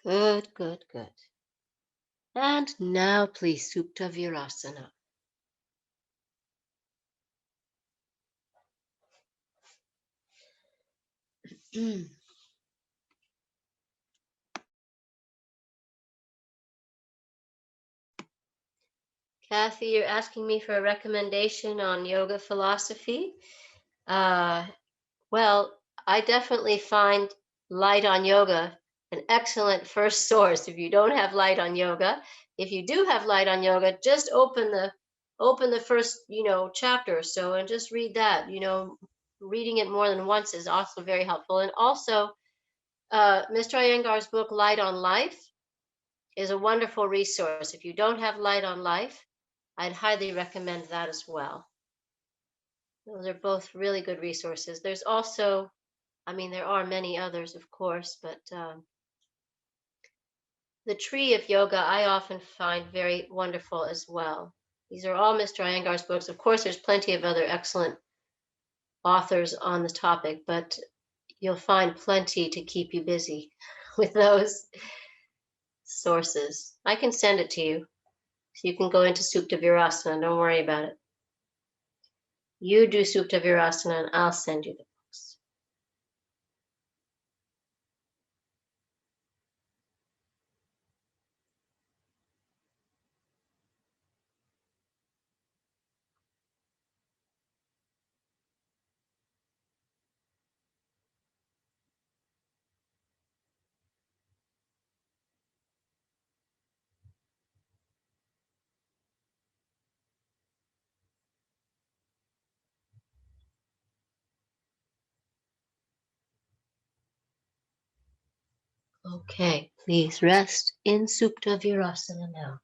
Good, good, good. And now, please, Supta Virasana. Kathy, you're asking me for a recommendation on yoga philosophy. Well, I definitely find Light on Yoga an excellent first source. If you don't have Light on Yoga, if you do have Light on Yoga, just open the first, chapter or so and just read that. Reading it more than once is also very helpful. And also, Mr. Iyengar's book, Light on Life, is a wonderful resource. If you don't have Light on Life, I'd highly recommend that as well. Those are both really good resources. There's also, there are many others, of course, but the Tree of Yoga I often find very wonderful as well. These are all Mr. Iyengar's books. Of course, there's plenty of other excellent authors on the topic, but you'll find plenty to keep you busy with those sources. I can send it to you, so you can go into Supta Virasana. Don't worry about it. You do Supta Virasana, and I'll send you the books. Okay, please rest in Supta Virasana now.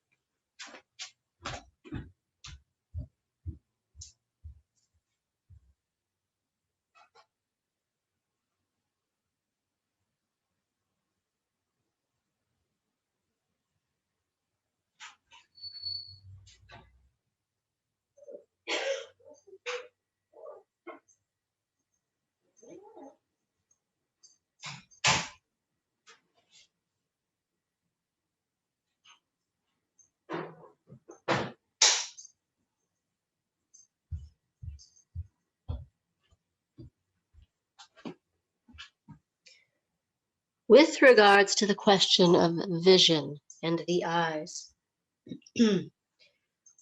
With regards to the question of vision and the eyes,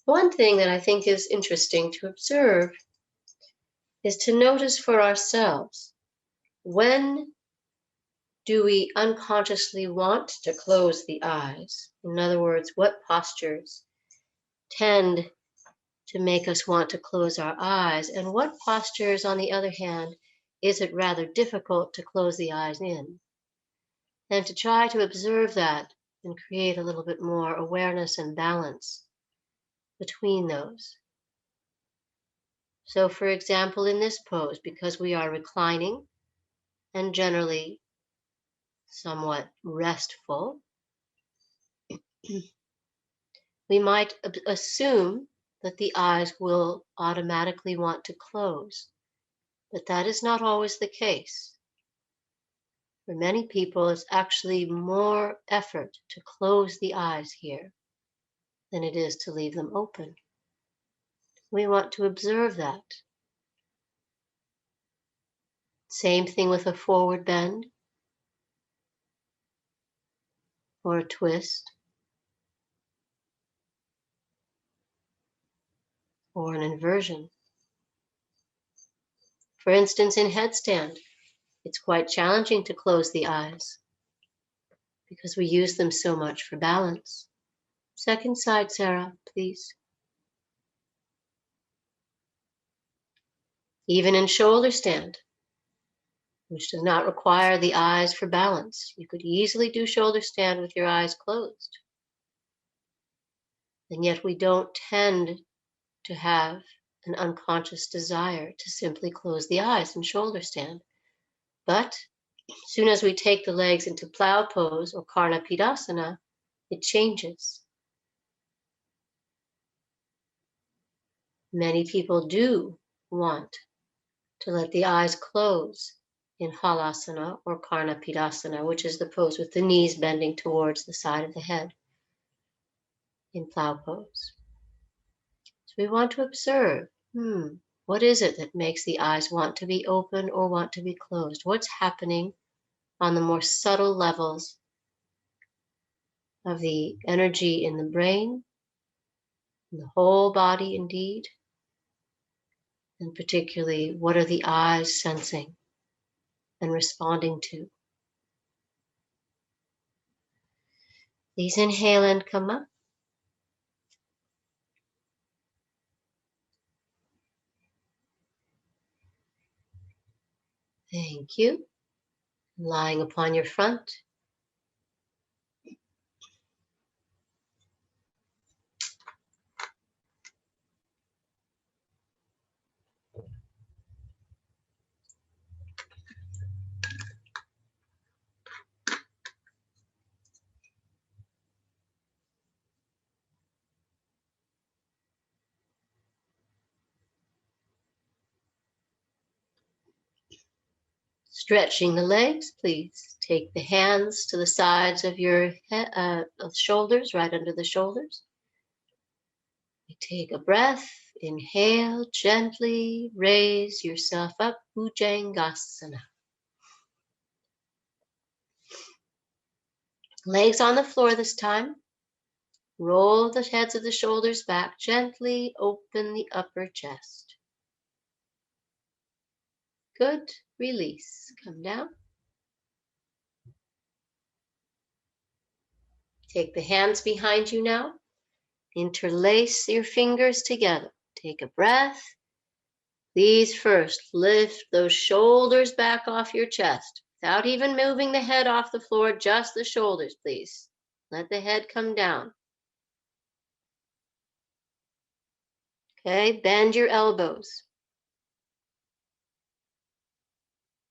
One thing that I think is interesting to observe is to notice for ourselves, when do we unconsciously want to close the eyes? In other words, what postures tend to make us want to close our eyes, and what postures, on the other hand, is it rather difficult to close the eyes in? And to try to observe that and create a little bit more awareness and balance between those. So, for example, in this pose, because we are reclining and generally somewhat restful, we might assume that the eyes will automatically want to close, but that is not always the case. For many people, it's actually more effort to close the eyes here than it is to leave them open. We want to observe that. Same thing with a forward bend or a twist or an inversion. For instance, in headstand, it's quite challenging to close the eyes because we use them so much for balance. Second side, Sarah, please. Even in shoulder stand, which does not require the eyes for balance. You could easily do shoulder stand with your eyes closed. And yet we don't tend to have an unconscious desire to simply close the eyes in shoulder stand. But as soon as we take the legs into plow pose or Karna Pidasana, it changes. Many people do want to let the eyes close in Halasana or Karna Pidasana, which is the pose with the knees bending towards the side of the head in plow pose. So we want to observe, what is it that makes the eyes want to be open or want to be closed? What's happening on the more subtle levels of the energy in the brain, in the whole body indeed, and particularly what are the eyes sensing and responding to? Please inhale and come up. Thank you. Lying upon your front. Stretching the legs, please take the hands to the sides of your shoulders, right under the shoulders. Take a breath. Inhale, gently raise yourself up, Bhujangasana. Legs on the floor this time. Roll the heads of the shoulders back, gently open the upper chest. Good, release, come down. Take the hands behind you now. Interlace your fingers together. Take a breath. Please first lift those shoulders back off your chest without even moving the head off the floor, just the shoulders, please. Let the head come down. Okay, bend your elbows.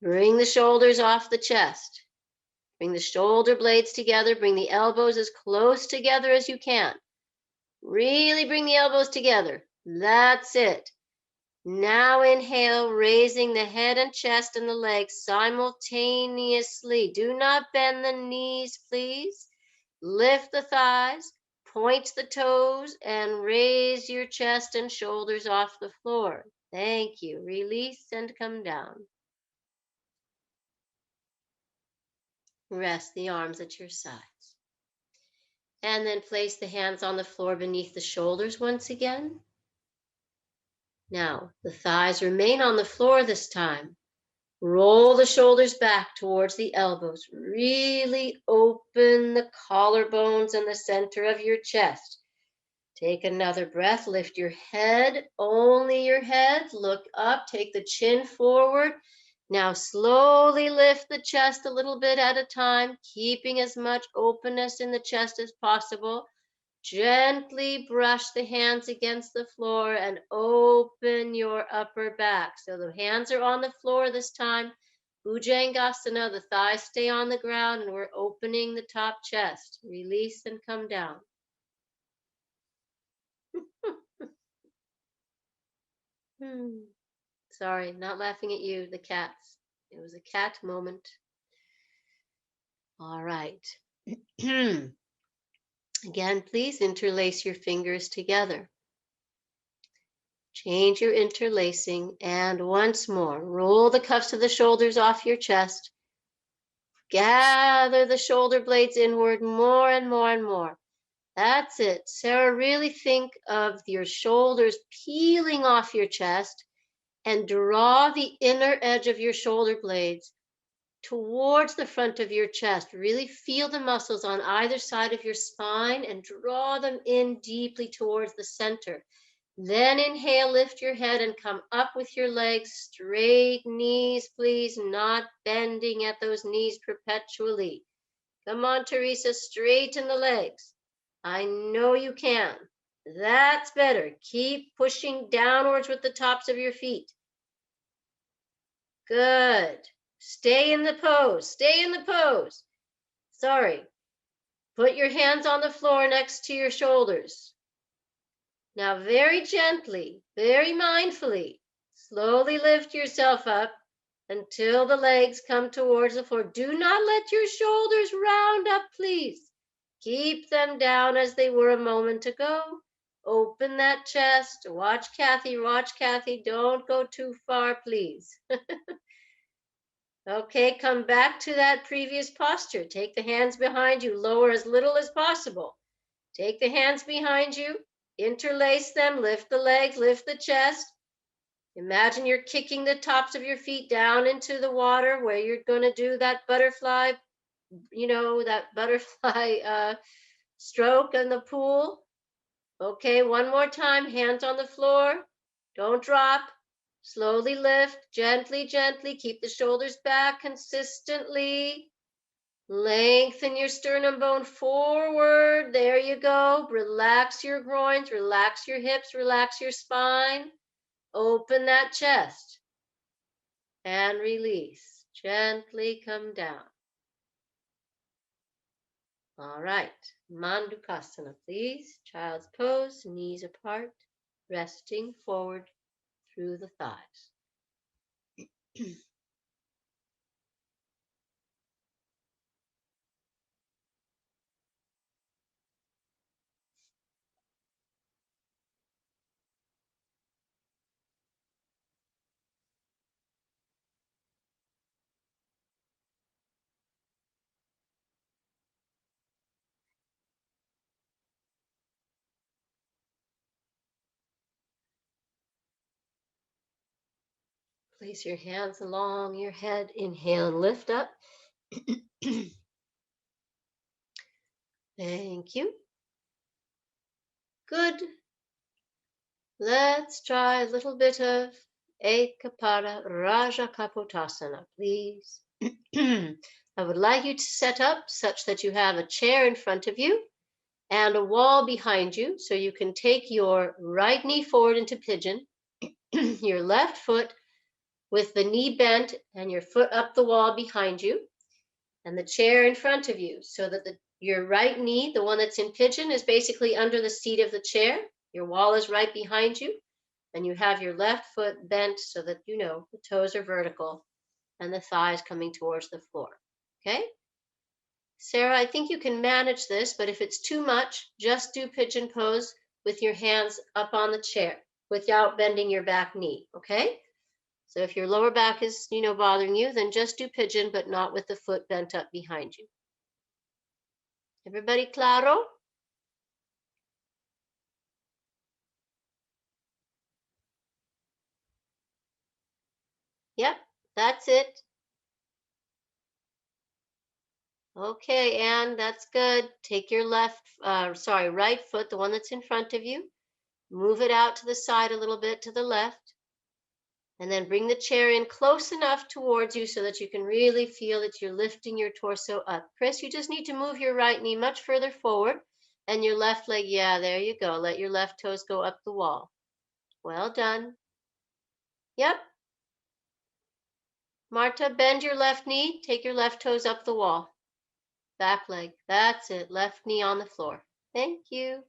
Bring the shoulders off the chest. Bring the shoulder blades together. Bring the elbows as close together as you can. Really bring the elbows together. That's it. Now inhale, raising the head and chest and the legs simultaneously. Do not bend the knees, please. Lift the thighs, point the toes, and raise your chest and shoulders off the floor. Thank you. Release and come down. Rest the arms at your sides. And then place the hands on the floor beneath the shoulders once again. Now, the thighs remain on the floor this time. Roll the shoulders back towards the elbows. Really open the collarbones and the center of your chest. Take another breath. Lift your head, only your head. Look up, take the chin forward. Now slowly lift the chest a little bit at a time, keeping as much openness in the chest as possible. Gently brush the hands against the floor and open your upper back. So the hands are on the floor this time. Bhujangasana, the thighs stay on the ground, and we're opening the top chest. Release and come down. Sorry, not laughing at you, the cats. It was a cat moment. All right. Again, please interlace your fingers together. Change your interlacing, and once more, roll the cuffs of the shoulders off your chest. Gather the shoulder blades inward more and more and more. That's it. Sarah, really think of your shoulders peeling off your chest and draw the inner edge of your shoulder blades towards the front of your chest. Really feel the muscles on either side of your spine and draw them in deeply towards the center. Then inhale, lift your head and come up with your legs, straight knees, please, not bending at those knees perpetually. Come on, Teresa, straighten the legs. I know you can. That's better. Keep pushing downwards with the tops of your feet. Good. Stay in the pose. Stay in the pose. Sorry. Put your hands on the floor next to your shoulders. Now, very gently, very mindfully, slowly lift yourself up until the legs come towards the floor. Do not let your shoulders round up, please. Keep them down as they were a moment ago. Open that chest. Watch Kathy. Watch Kathy. Don't go too far, please. Okay, come back to that previous posture. Take the hands behind you. Lower as little as possible. Take the hands behind you. Interlace them, lift the legs, lift the chest. Imagine you're kicking the tops of your feet down into the water where you're going to do that butterfly, that butterfly stroke in the pool. Okay, one more time, hands on the floor. Don't drop. Slowly lift, gently, gently. Keep the shoulders back consistently. Lengthen your sternum bone forward. There you go. Relax your groins, relax your hips, relax your spine. Open that chest. And release. Gently come down. All right. Mandukasana, please. Child's pose, knees apart, resting forward through the thighs. Place your hands along your head. Inhale and lift up. Thank you. Good. Let's try a little bit of Ekapada Raja Kapotasana, please. I would like you to set up such that you have a chair in front of you and a wall behind you, so you can take your right knee forward into pigeon, your left foot with the knee bent and your foot up the wall behind you, and the chair in front of you, so that your right knee, the one that's in pigeon, is basically under the seat of the chair. Your wall is right behind you, and you have your left foot bent so that the toes are vertical and the thighs coming towards the floor. Okay? Sarah, I think you can manage this, but if it's too much, just do pigeon pose with your hands up on the chair without bending your back knee. Okay? So if your lower back is, bothering you, then just do pigeon, but not with the foot bent up behind you. Everybody claro? Yep, that's it. Okay, and that's good. Take your right foot, the one that's in front of you, move it out to the side a little bit to the left, and then bring the chair in close enough towards you so that you can really feel that you're lifting your torso up. Chris, you just need to move your right knee much further forward and your left leg. Yeah, there you go. Let your left toes go up the wall. Well done. Yep. Marta, bend your left knee. Take your left toes up the wall. Back leg. That's it. Left knee on the floor. Thank you.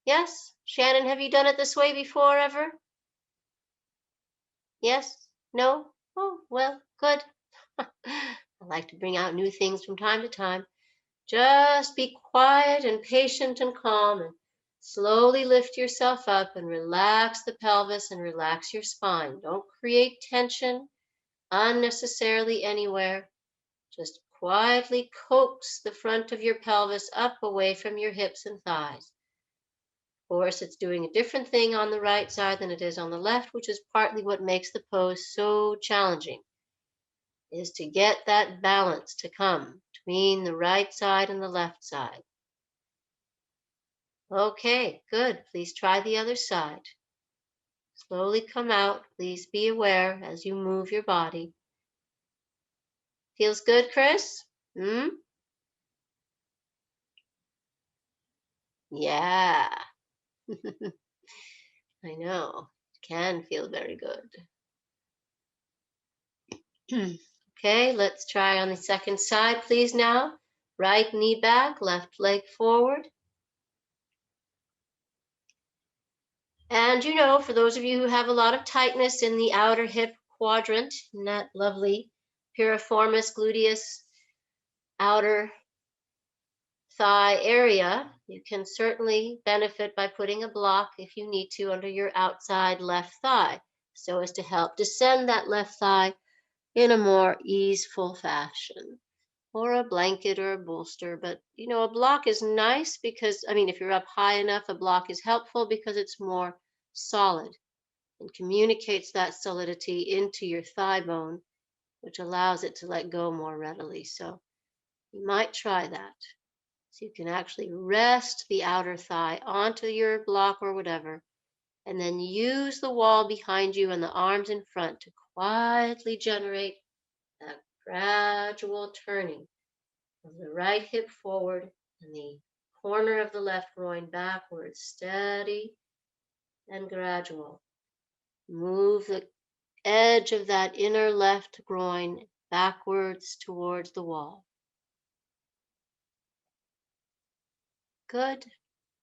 Yes. Shannon, have you done it this way before ever? Yes? No? Oh, well, good. I like to bring out new things from time to time. Just be quiet and patient and calm and slowly lift yourself up and relax the pelvis and relax your spine. Don't create tension unnecessarily anywhere. Just quietly coax the front of your pelvis up away from your hips and thighs. Of course, it's doing a different thing on the right side than it is on the left, which is partly what makes the pose so challenging, is to get that balance to come between the right side and the left side. Okay, good. Please try the other side. Slowly come out. Please be aware as you move your body. Feels good, Chris? Hmm? Yeah. I know. It can feel very good. Okay, let's try on the second side, please now. Right knee back, left leg forward. And for those of you who have a lot of tightness in the outer hip quadrant, in that lovely piriformis gluteus outer thigh area, you can certainly benefit by putting a block, if you need to, under your outside left thigh so as to help descend that left thigh in a more easeful fashion. Or a blanket or a bolster. But, a block is nice because, if you're up high enough, a block is helpful because it's more solid and communicates that solidity into your thigh bone, which allows it to let go more readily. So you might try that. So you can actually rest the outer thigh onto your block or whatever, and then use the wall behind you and the arms in front to quietly generate that gradual turning of the right hip forward and the corner of the left groin backwards, steady and gradual. Move the edge of that inner left groin backwards towards the wall. Good.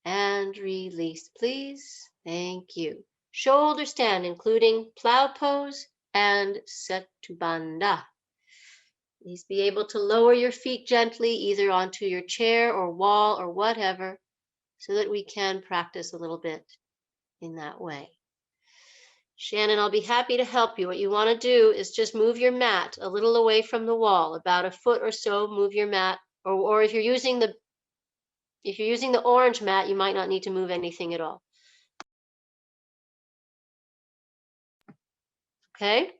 And release, please. Thank you. Shoulder stand, including plow pose and Setu Bandha. Please be able to lower your feet gently, either onto your chair or wall or whatever, so that we can practice a little bit in that way. Shannon, I'll be happy to help you. What you want to do is just move your mat a little away from the wall, about a foot or so. Move your mat, or if you're using the orange mat, you might not need to move anything at all. Okay?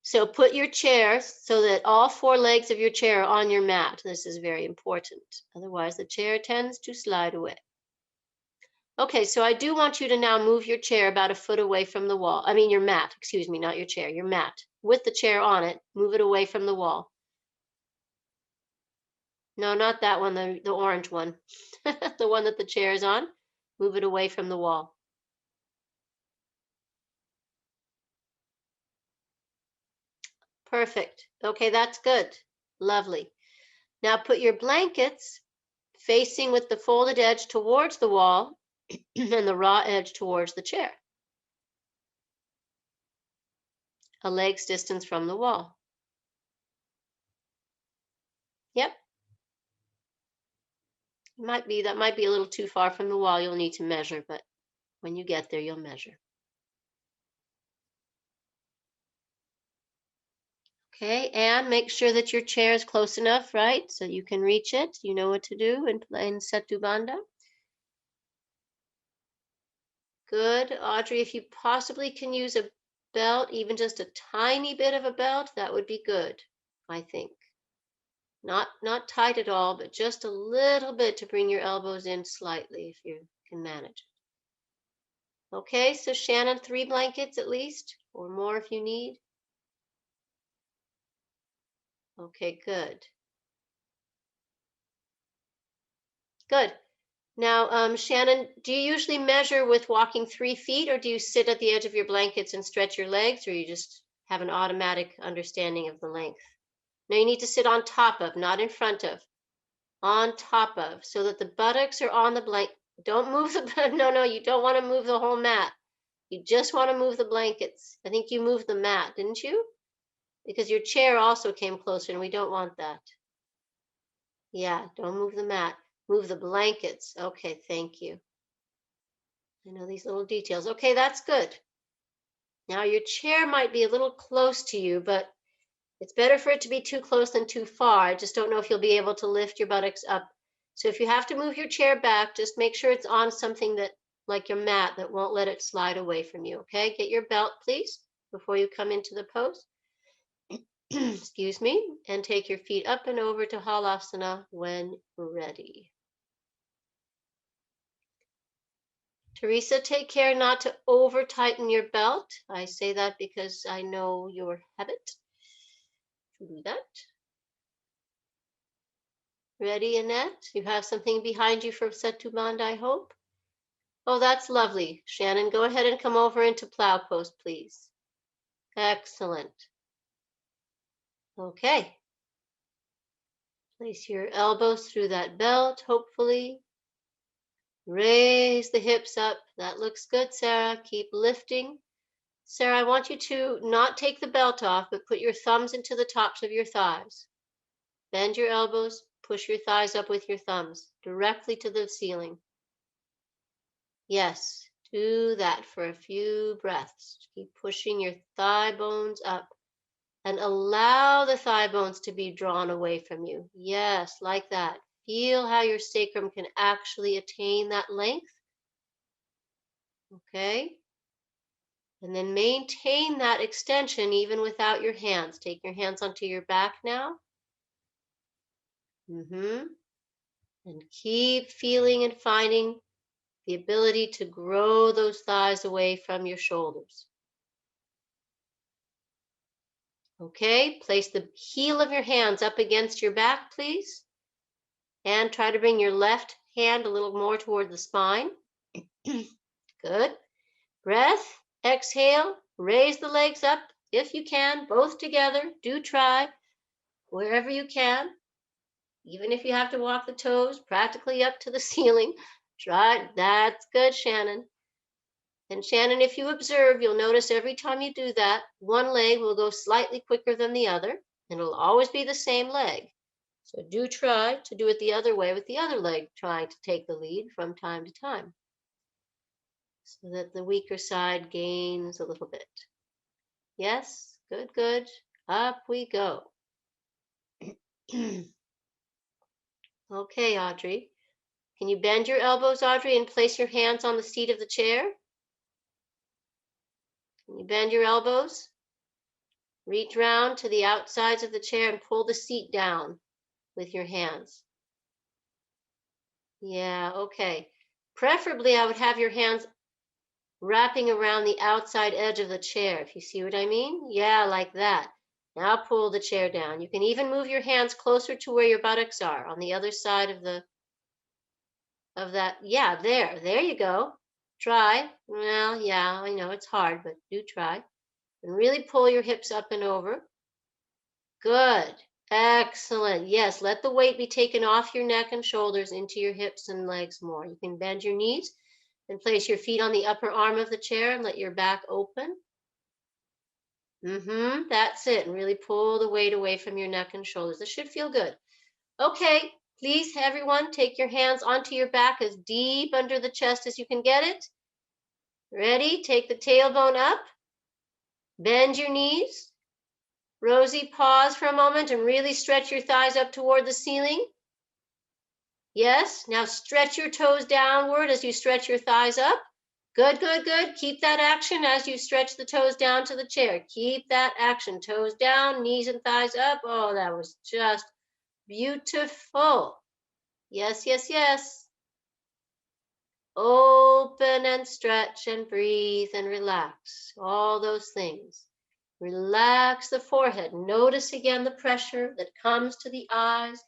So put your chair so that all four legs of your chair are on your mat. This is very important. Otherwise, the chair tends to slide away. Okay, so I do want you to now move your chair about a foot away from the wall. Your mat, excuse me, not your chair, your mat. With the chair on it, move it away from the wall. No, not that one, the orange one. The one that the chair is on. Move it away from the wall. Perfect. Okay, that's good. Lovely. Now put your blankets facing with the folded edge towards the wall and the raw edge towards the chair, a leg's distance from the wall. Yep. That might be a little too far from the wall. You'll need to measure, but when you get there, you'll measure. Okay, and make sure that your chair is close enough, right? So you can reach it. You know what to do in Setu Bandha. Good. Audrey, if you possibly can use a belt, even just a tiny bit of a belt, that would be good, I think. Not tight at all, but just a little bit to bring your elbows in slightly if you can manage it. Okay, so Shannon, 3 blankets at least, or more if you need. Okay, good. Good. Now, Shannon, do you usually measure with walking 3 feet, or do you sit at the edge of your blankets and stretch your legs, or you just have an automatic understanding of the length? Now, you need to sit on top of, not in front of, on top of, so that the buttocks are on the blanket. Don't move the, no, you don't want to move the whole mat. You just want to move the blankets. I think you moved the mat, didn't you? Because your chair also came closer, and we don't want that. Yeah, don't move the mat. Move the blankets. Okay, thank you. I know these little details. Okay, that's good. Now your chair might be a little close to you, but it's better for it to be too close than too far. I just don't know if you'll be able to lift your buttocks up. So if you have to move your chair back, just make sure it's on something that, like your mat, that won't let it slide away from you. Okay, get your belt, please, before you come into the pose. Excuse me, and take your feet up and over to Halasana when ready. Teresa, take care not to over tighten your belt. I say that because I know your habit to do that. Ready, Annette? You have something behind you for Setu Bandha, I hope? Oh, that's lovely. Shannon, go ahead and come over into plow pose, please. Excellent. Okay. Place your elbows through that belt, hopefully. Raise the hips up. That looks good, Sarah. Keep lifting. Sarah, I want you to not take the belt off, but put your thumbs into the tops of your thighs. Bend your elbows, push your thighs up with your thumbs, directly to the ceiling. Yes, do that for a few breaths. Keep pushing your thigh bones up and allow the thigh bones to be drawn away from you. Yes, like that. Feel how your sacrum can actually attain that length. Okay. And then maintain that extension even without your hands. Take your hands onto your back now. And keep feeling and finding the ability to grow those thighs away from your shoulders. Okay, place the heel of your hands up against your back, please. And try to bring your left hand a little more toward the spine. Good. Breath, exhale, raise the legs up if you can, both together. Do try wherever you can. Even if you have to walk the toes practically up to the ceiling, try. That's good, Shannon. And Shannon, if you observe, you'll notice every time you do that, one leg will go slightly quicker than the other, and it'll always be the same leg. So do try to do it the other way with the other leg trying to take the lead from time to time, so that the weaker side gains a little bit. Yes, good, good. Up we go. Okay, Audrey. Can you bend your elbows, Audrey, and place your hands on the seat of the chair? Can you bend your elbows? Reach round to the outsides of the chair and pull the seat down with your hands. Yeah, okay. Preferably, I would have your hands wrapping around the outside edge of the chair, if you see what I mean. Yeah, like that. Now pull the chair down. You can even move your hands closer to where your buttocks are on the other side of that. Yeah, there you go. Try. Well, yeah, I know it's hard, but do try. And really pull your hips up and over. Good. Excellent. Yes, let the weight be taken off your neck and shoulders into your hips and legs more. You can bend your knees and place your feet on the upper arm of the chair and let your back open. That's it. And really pull the weight away from your neck and shoulders. This should feel good. Okay, please, everyone, take your hands onto your back as deep under the chest as you can get it. Ready? Take the tailbone up. Bend your knees. Rosie, pause for a moment and really stretch your thighs up toward the ceiling. Yes, now stretch your toes downward as you stretch your thighs up. Good, good, good. Keep that action as you stretch the toes down to the chair. Keep that action. Toes down, knees and thighs up. Oh, that was just beautiful. Yes, yes, yes. Open and stretch and breathe and relax. All those things. Relax the forehead. Notice again the pressure that comes to the eyes,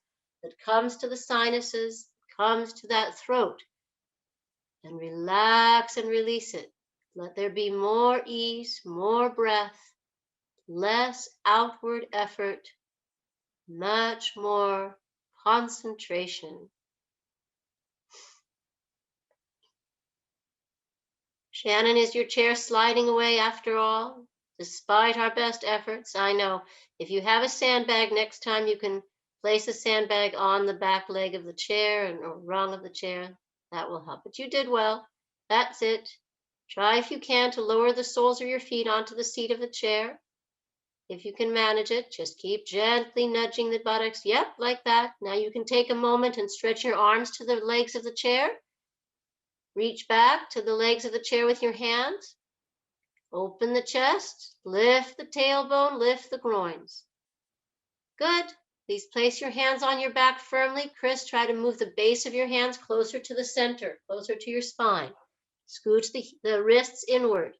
that comes to the sinuses, comes to that throat. And relax and release it. Let there be more ease, more breath, less outward effort, much more concentration. Shannon, is your chair sliding away after all? Despite our best efforts, I know. If you have a sandbag next time, you can place a sandbag on the back leg of the chair or rung of the chair. That will help. But you did well. That's it. Try if you can to lower the soles of your feet onto the seat of the chair. If you can manage it, just keep gently nudging the buttocks. Yep, like that. Now you can take a moment and stretch your arms to the legs of the chair. Reach back to the legs of the chair with your hands. Open the chest, lift the tailbone, lift the groins. Good. Please place your hands on your back firmly. Chris, try to move the base of your hands closer to the center, closer to your spine. Scooch the wrists inward.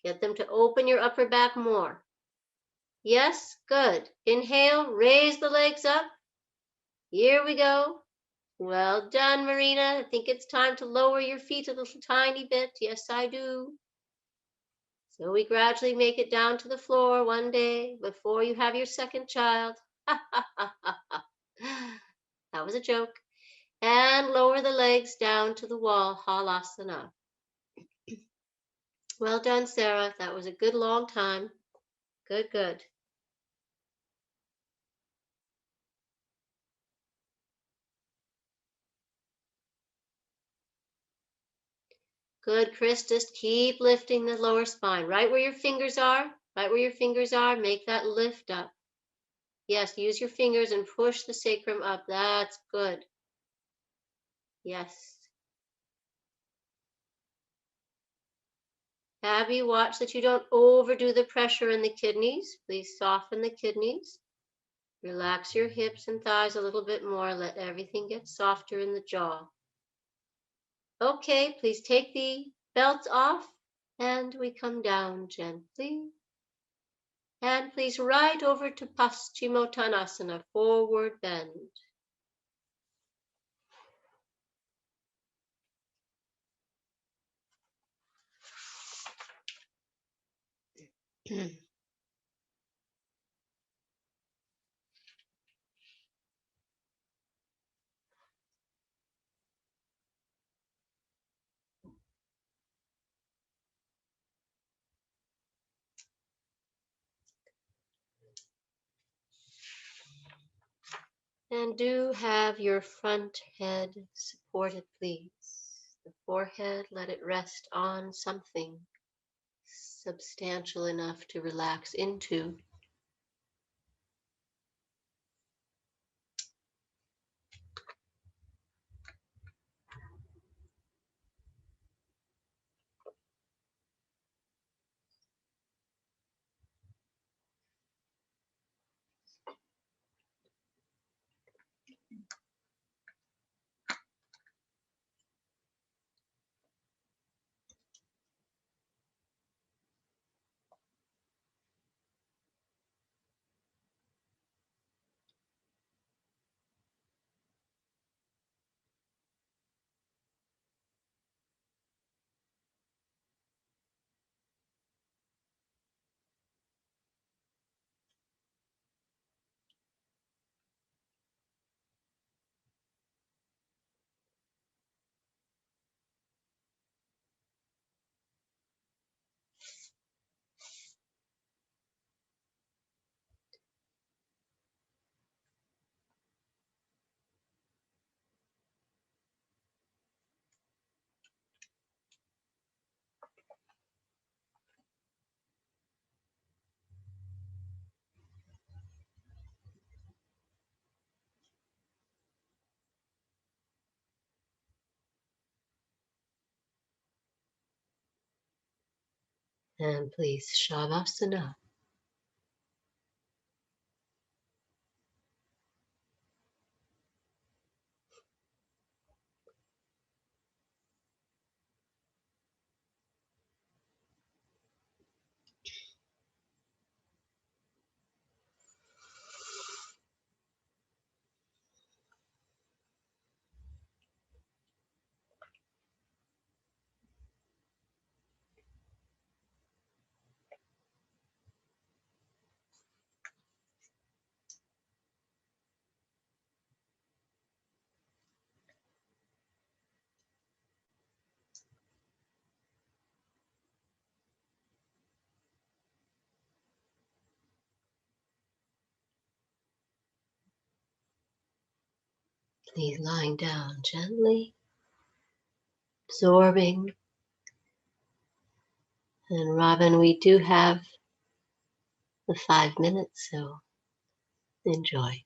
Get them to open your upper back more. Yes, good. Inhale, raise the legs up. Here we go. Well done, Marina. I think it's time to lower your feet a little tiny bit. Yes, I do. So we gradually make it down to the floor one day before you have your second child. That was a joke. And lower the legs down to the wall, halasana. Well done, Sarah. That was a good long time. Good, good. Good, Chris. Just keep lifting the lower spine. Right where your fingers are, right where your fingers are, make that lift up. Yes, use your fingers and push the sacrum up. That's good. Yes. Abby, watch that you don't overdo the pressure in the kidneys. Please soften the kidneys. Relax your hips and thighs a little bit more. Let everything get softer in the jaw. Okay, please take the belts off and we come down gently. And please right over to Paschimottanasana, forward bend. And do have your front head supported, please. The forehead, let it rest on something substantial enough to relax into. And please, Shavasana. Please lying down gently, absorbing. And Robin, we do have the 5 minutes, so enjoy.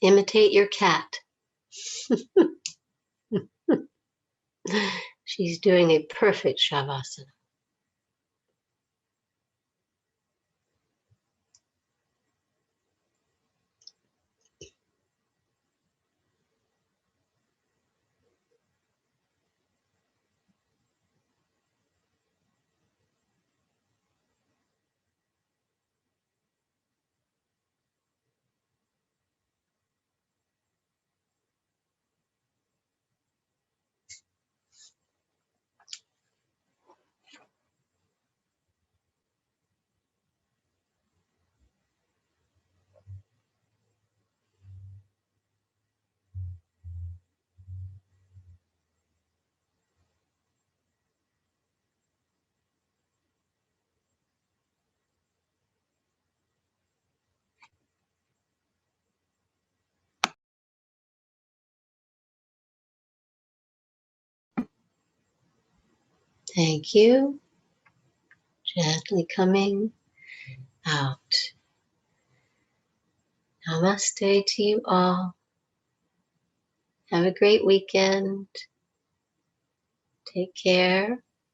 Imitate your cat. She's doing a perfect Shavasana. Thank you. Gently coming out. Namaste to you all. Have a great weekend. Take care.